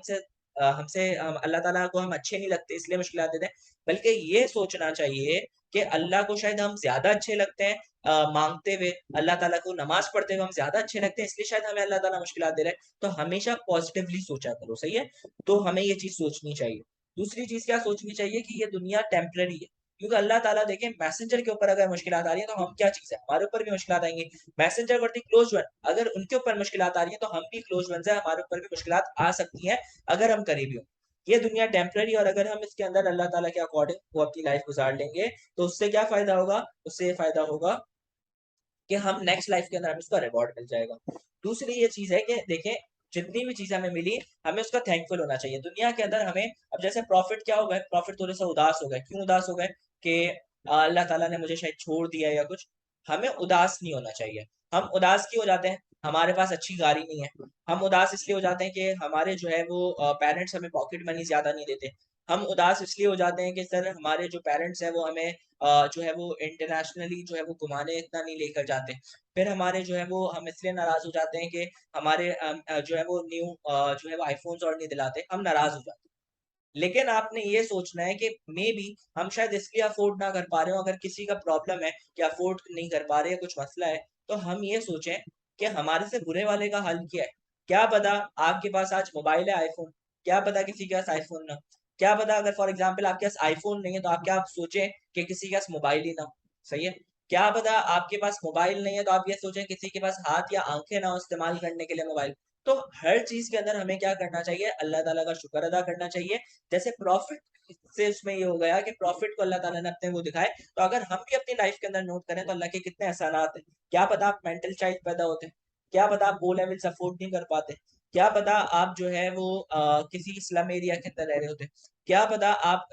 अल्लाह ताला को हम अच्छे नहीं लगते इसलिए मुश्किलात देते हैं। बल्कि ये सोचना चाहिए कि अल्लाह को शायद हम ज़्यादा अच्छे लगते हैं माँगते हुए, अल्लाह ताला को नमाज़ पढ़ते हुए हम ज़्यादा अच्छे लगते हैं, इसलिए शायद हमें अल्लाह ताला मुश्किलात दे रहा है। तो हमेशा पॉज़िटिवली सोचा करो, सही है? तो हमें ये चीज़ सोचनी चाहिए। दूसरी चीज़ क्या सोचनी चाहिए कि ये दुनिया टेम्परेरी है। क्योंकि अल्लाह ताला देखें, मैसेंजर के ऊपर अगर मुश्किलात आ रही है तो हम क्या चीज़ है? हमारे ऊपर भी मुश्किलात आएँगी। Messenger were the close one, अगर उनके ऊपर मुश्किलात आ रही है तो हम भी क्लोज़ वन्स हैं, हमारे ऊपर भी मुश्किलात आ सकती हैं अगर हम करीबी हों। ये दुनिया टेम्परेरी, और अगर हम इसके अंदर अल्लाह ताला के अकॉर्डिंग वो अपनी लाइफ़ गुज़ार लेंगे, तो उससे क्या फ़ायदा होगा? उससे ये फ़ायदा होगा कि हम नेक्स्ट लाइफ के अंदर हमें उसका रिवॉर्ड मिल जाएगा। दूसरी ये चीज़ है कि देखें, जितनी भी चीज़ें हमें मिली, हमें उसका थैंकफुल होना चाहिए। दुनिया के अंदर हमें, अब जैसे प्रॉफ़िट क्या हो गए, प्रॉफ़िट थोड़े-से उदास हो गए। क्यों उदास हो गए? कि अल्लाह ताला ने मुझे शायद छोड़ दिया या कुछ। हमें उदास नहीं होना चाहिए। हम उदास क्यों हो जाते हैं? हमारे पास अच्छी गाड़ी नहीं है। हम उदास इसलिए हो जाते हैं कि हमारे जो है वो पेरेंट्स हमें पॉकेट मनी ज़्यादा नहीं देते। हम उदास इसलिए हो जाते हैं कि सर हमारे जो पेरेंट्स हैं वो हमें जो है वो इंटरनेशनली जो है वो घुमाने इतना नहीं लेकर जाते। फिर हमारे जो है वो हम इसलिए नाराज़ हो जाते हैं कि हमारे जो है वो जो है वो आईफ़ोन्स और नहीं दिलाते, हम नाराज़ हो जाते हैं। लेकिन आपने ये सोचना है कि मेबी हम शायद इसलिए अफ़ोर्ड ना कर पा रहे हो, अगर किसी का प्रॉब्लम है कि अफ़ोर्ड नहीं कर पा रहे हैं, कुछ मसला है, तो हम ये सोचें कि हमारे से बुरे वाले का हल क्या है? क्या पता आपके पास आज मोबाइल है आईफ़ोन, क्या पता किसी के पास आईफ़ोन ना हो। क्या पता अगर फॉर एग्ज़ाम्पल आपके पास आईफ़ोन नहीं है, तो आप क्या सोचें कि किसी के पास मोबाइल ही ना हो, सही है? क्या पता आपके पास मोबाइल नहीं है, तो आप ये सोचें किसी के पास हाथ या आँखें ना हो इस्तेमाल करने के लिए मोबाइल। तो हर चीज़ के अंदर हमें क्या करना चाहिए? अल्लाह ताला का शुक्र अदा करना चाहिए। जैसे प्रॉफ़िट से उसमें ये हो गया कि प्रॉफ़िट को अल्लाह ताला ने अपने वो दिखाए, तो अगर हम भी अपनी लाइफ़ के अंदर नोट करें तो अल्लाह के कितने एहसानात हैं। क्या पता आप मेंटल चाइल्ड पैदा होते, क्या पता आप वो लेवल्स अफ़ोर्ड नहीं कर पाते, क्या पता आप जो है वो किसी स्लम एरिया के अंदर रह रहे होते, क्या पता आप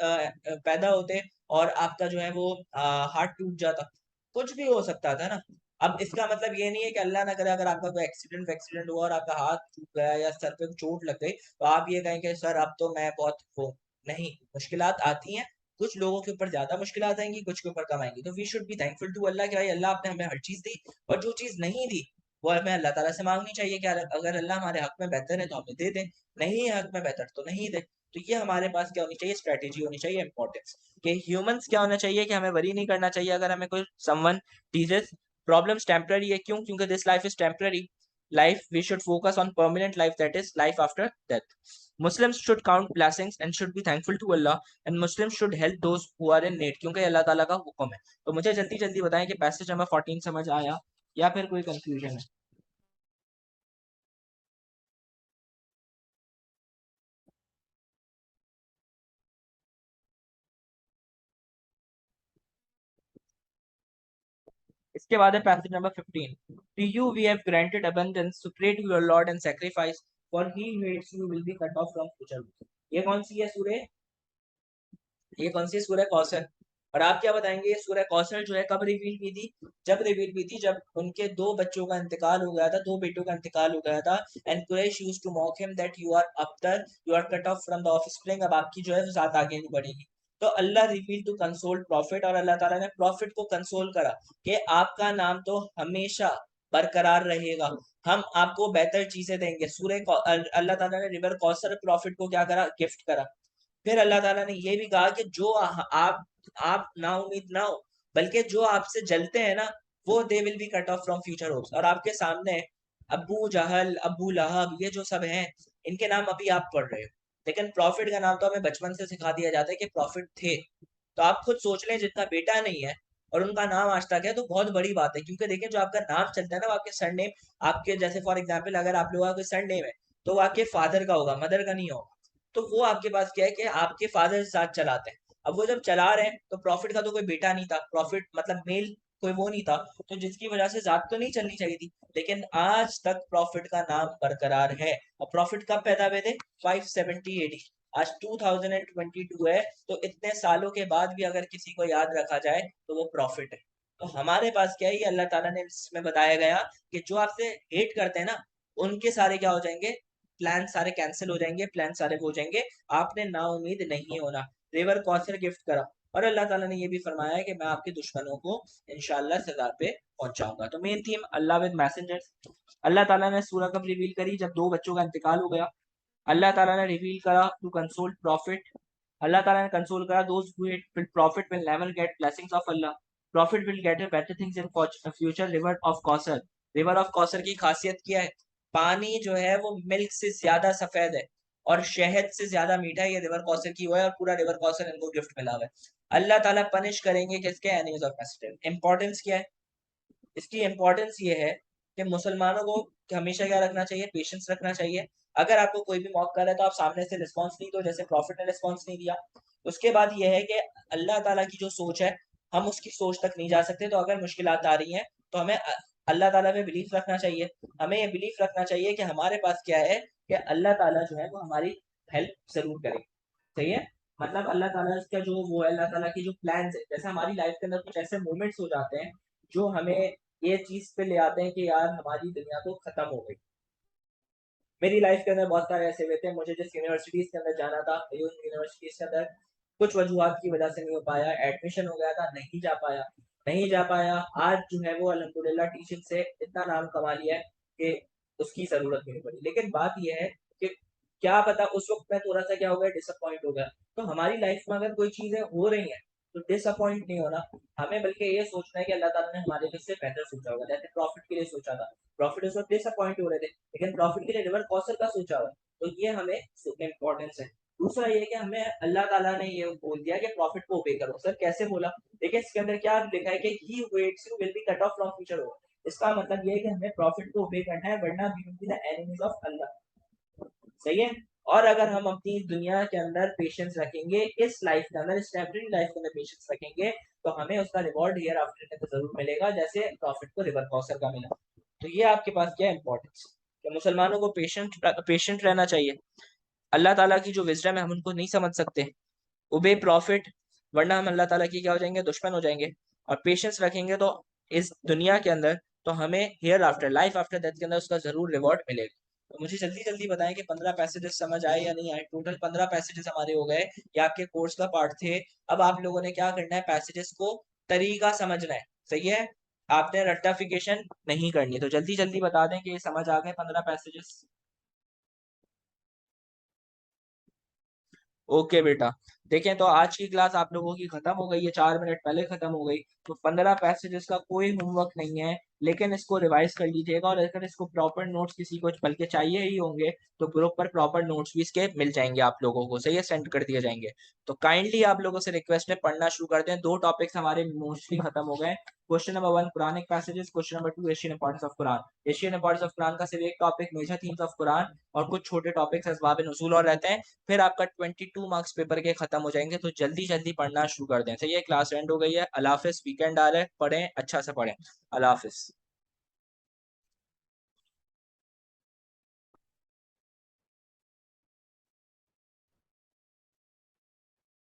पैदा होते और आपका जो है वो हार्ट टूट जाता, कुछ भी हो सकता था ना। अब इसका मतलब ये नहीं है कि अल्लाह ना करे अगर आपका कोई एक्सीडेंट हुआ और आपका हाथ टूट गया या सर पे चोट लग गई, तो आप ये कहें कि सर अब तो मैं बहुत वो नहीं, मुश्किलात आती हैं, कुछ लोगों के ऊपर ज़्यादा मुश्किलात आएँगी, कुछ के ऊपर कम आएँगी। तो we should be thankful to Allah कि भाई अल्लाह आपने हमें हर चीज़ दी, और जो चीज़ नहीं दी, वो हमें अल्लाह ताला से माँगनी चाहिए कि अगर अल्लाह हमारे हक में बेहतर है तो हमें दे दे, नहीं है हक में बेहतर तो नहीं दे। तो ये हमारे पास क्या होनी चाहिए, स्ट्रेटेजी होनी चाहिए, इंपॉर्टेंस कि ह्यूमंस क्या होना चाहिए कि हमें वरी नहीं करना चाहिए अगर हमें कोई समवन टीजेस। प्रॉब्लम्स टेम्पररी है, क्यों? क्योंकि this life is temporary life, we should focus on permanent life, that is life after death. Muslims should count blessings and should be thankful to Allah, and Muslims should help those who are in need, क्योंकि अल्लाह ताला का हुक्म है। तो मुझे जल्दी जल्दी बताएं कि पैसेज नंबर 14 समझ आया या फिर कोई कंफ्यूजन है? इसके बाद है passage number 15। To you we have granted abundance, to pray to your Lord and sacrifice, for he who hates you will be cut off from future। ये कौन सी है सूरह? ये कौन सी सूरह कौसर? और आप क्या बताएंगे ये सूरह कौसर जो है कब रिवील की थी? जब रिवील की थी जब उनके दो बच्चों का इंतकाल हो गया था, दो बेटों का इंतकाल हो गया था। And Quraysh used to mock him that you are अब्तर, you are cut off from the offspring, अब आपकी जो है जात आगे नहीं बढ़ेगी। तो Allah reveal to console prophet, और अल्लाह ताला ने प्रॉफिट को कंसोल करा कि आपका नाम तो हमेशा बरकरार रहेगा, हम आपको बेहतर चीजें देंगे। अल्लाह ताला ने रिवर कौसर प्रॉफिट को क्या करा, गिफ्ट करा। फिर अल्लाह ताला ने ये भी कहा कि जो आप ना उम्मीद ना हो, बल्कि जो आपसे जलते हैं ना, वो they will be cut off from future hopes. और आपके सामने अबू जहल, अबू लहब, ये जो सब हैं, इनके नाम अभी आप पढ़ रहे हो, लेकिन प्रॉफिट का नाम तो हमें बचपन से सिखा दिया जाता है कि प्रॉफिट थे। तो आप खुद सोच लें, जिनका बेटा नहीं है और उनका नाम आज तक है, तो बहुत बड़ी बात है। क्योंकि देखिए जो आपका नाम चलता है ना, वो आपके सरनेम, आपके जैसे फॉर एग्जाम्पल अगर आप लोगों का कोई सरनेम है, तो वो आपके फादर का होगा, मदर का नहीं होगा। तो वो आपके पास क्या है कि आपके फादर साथ चलाते हैं। अब वो जब चला रहे हैं तो प्रॉफिट का तो कोई बेटा नहीं था, प्रॉफिट मतलब मेल कोई वो नहीं था, तो जिसकी वजह से जात तो नहीं चलनी चाहिए थी। लेकिन आज तक प्रॉफिट का नाम बरकरार है। और प्रॉफिट कब पैदा हुए थे? 570 एडी। आज 2022 है, तो इतने सालों के बाद भी अगर किसी को याद रखा जाए तो वो प्रॉफिट है। तो हमारे पास क्या है, ये अल्लाह ताला ने इसमें बताया गया कि जो आपसे हेट करते हैं ना, उनके सारे क्या हो जाएंगे, प्लान सारे कैंसिल हो जाएंगे, प्लान सारे हो जाएंगे। आपने ना उम्मीद नहीं होना। रिवर कौसर गिफ्ट करा, और अल्लाह ताला ने ये भी फरमाया है कि मैं आपके दुश्मनों को इंशाल्लाह सजा पे पहुंचाऊंगा। तो main theme Allah with messengers. Allah ताला ने सूरह कब रिवील करी? जब दो बच्चों का इंतकाल हो गया। अल्लाह ताला ने रिवील करा टू कंसोल प्रॉफिट। अल्लाह ताला ने कंसोल करा those who hate profit will never get blessings of Allah, profit will get better things in future. River of Kausar, river of Kausar की खासियत क्या है? पानी जो है वो मिल्क से ज्यादा सफेद है और शहद से ज्यादा मीठा है। ये रिवर कौसर की हुआ है, और पूरा रिवर कौसर इनको गिफ्ट मिला हुआ है। अल्लाह ताला पनिश करेंगे किसके? Enemies of message. इंपॉर्टेंस क्या है इसकी? इंपॉर्टेंस ये है कि मुसलमानों को हमेशा क्या रखना चाहिए, पेशेंस रखना चाहिए। अगर आपको कोई भी मौका कर रहा है तो आप सामने से रिस्पॉन्स नहीं दो, जैसे प्रॉफिट ने रिस्पॉन्स नहीं दिया। उसके बाद ये है कि अल्लाह ताला की जो सोच है, हम उसकी सोच तक नहीं जा सकते। तो अगर मुश्किलात आ रही हैं तो हमें अल्लाह ताला पे बिलीफ रखना चाहिए। हमें ये बिलीफ रखना चाहिए कि हमारे पास क्या है, कि अल्लाह ताला जो है वो हमारी हेल्प जरूर करेगा। सही है? मतलब अल्लाह ताला का जो वो है, अल्लाह ताला की जो प्लान है, जैसे हमारी लाइफ के अंदर कुछ ऐसे मोमेंट्स हो जाते हैं जो हमें ये चीज पे ले आते हैं कि यार हमारी दुनिया तो खत्म हो गई। मेरी लाइफ के अंदर बहुत सारे ऐसे हुए थे, मुझे जिस यूनिवर्सिटीज के अंदर जाना था, यूनिवर्सिटीज के अंदर कुछ वजूहत की वजह से नहीं हो पाया, एडमिशन हो गया था, नहीं जा पाया। नहीं जा पाया, आज जो है वो अल्हम्दुलिल्लाह टीचिंग से इतना नाम कमा लिया है कि उसकी जरूरत भी नहीं पड़ी। लेकिन बात यह है कि क्या पता उस वक्त मैं थोड़ा सा क्या हो गया, डिसअपॉइंट हो गया। तो हमारी लाइफ में अगर कोई चीजें हो रही हैं तो डिसअपॉइंट नहीं होना, हमें बल्कि ये सोचना है कि अल्लाह ताला ने हमारे लिए इससे बेहतर सोचा होगा। जैसे प्रॉफिट के लिए सोचा था, प्रॉफिट उस वक्त डिसअपॉइंट हो रहे थे, लेकिन प्रॉफिट के लिए रिवर कौसर का सोचा हुआ है। तो ये हमें इम्पोर्टेंस है। दूसरा ये कि हमें अल्लाह ताला ने ये बोल दिया कि प्रॉफिट को ओबे करो। सर कैसे बोला? देखिए इसके अंदर क्या लिखा है कि he who hates you will be cut off from future hope. इसका मतलब ये है कि हमें प्रॉफिट को ओबे करना है, वरना we will be the enemies of Allah. सही है? और अगर हम अपनी दुनिया के अंदर पेशेंस रखेंगे, इस लाइफ के अंदर, इस टेम्पररी लाइफ के अंदर पेशेंस रखेंगे, तो हमें उसका रिवॉर्ड हियर आफ्टर में तो जरूर मिलेगा, जैसे प्रॉफिट को रिवर कौसर का मिला। तो ये आपके पास क्या इंपॉर्टेंस, कि मुसलमानों को पेशेंट रहना चाहिए। अल्लाह ताला की जो विजडम है हम उनको नहीं समझ सकते। उबे प्रॉफिट, वरना हम अल्लाह ताला की क्या हो जाएंगे, दुश्मन हो जाएंगे। और पेशेंस रखेंगे तो इस दुनिया के अंदर, तो हमें here after, life after death के अंदर उसका जरूर रिवॉर्ड मिलेगा। तो मुझे जल्दी जल्दी बताएं कि 15 पैसेजेस समझ आए या नहीं आए। टोटल 15 पैसेजेस हमारे हो गए, ये आपके कोर्स का पार्ट थे। अब आप लोगों ने क्या करना है, पैसेजेस को तरीका समझना है। सही है? आपने रट्टाफिकेशन नहीं करनी। तो जल्दी जल्दी बता दें कि ये समझ आ गए 15 पैसेजेस। ओके बेटा। देखें तो आज की क्लास आप लोगों की खत्म हो गई है, 4 मिनट पहले खत्म हो गई। तो 15 पैसेजेस का कोई होमवर्क नहीं है, लेकिन इसको रिवाइज कर लीजिएगा। और अगर इसको प्रॉपर नोट्स किसी को बल्कि चाहिए ही होंगे तो ग्रुप पर प्रॉपर नोट्स भी इसके मिल जाएंगे आप लोगों को, सही है, सेंड कर दिए जाएंगे। तो काइंडली आप लोगों से रिक्वेस्ट है, पढ़ना शुरू करते हैं। 2 टॉपिक्स हमारे मोस्टली खत्म हो गए। Question number 1 Quranic passages, question number 2 Asian importance of Quran. Asian importance of Quran का सिर्फ एक topic major themes of Quran और कुछ छोटे टॉपिक्स असबाब नुज़ूल और रहते हैं। फिर आपका 22 मार्क्स पेपर के खत्म हो जाएंगे। तो जल्दी जल्दी पढ़ना शुरू कर दें, सही है। क्लास एंड हो गई है। अल्लाह हाफिज़, वीकेंड आ रहा है, पढ़ें, अच्छा से पढ़ें। अल्लाह हाफिज़।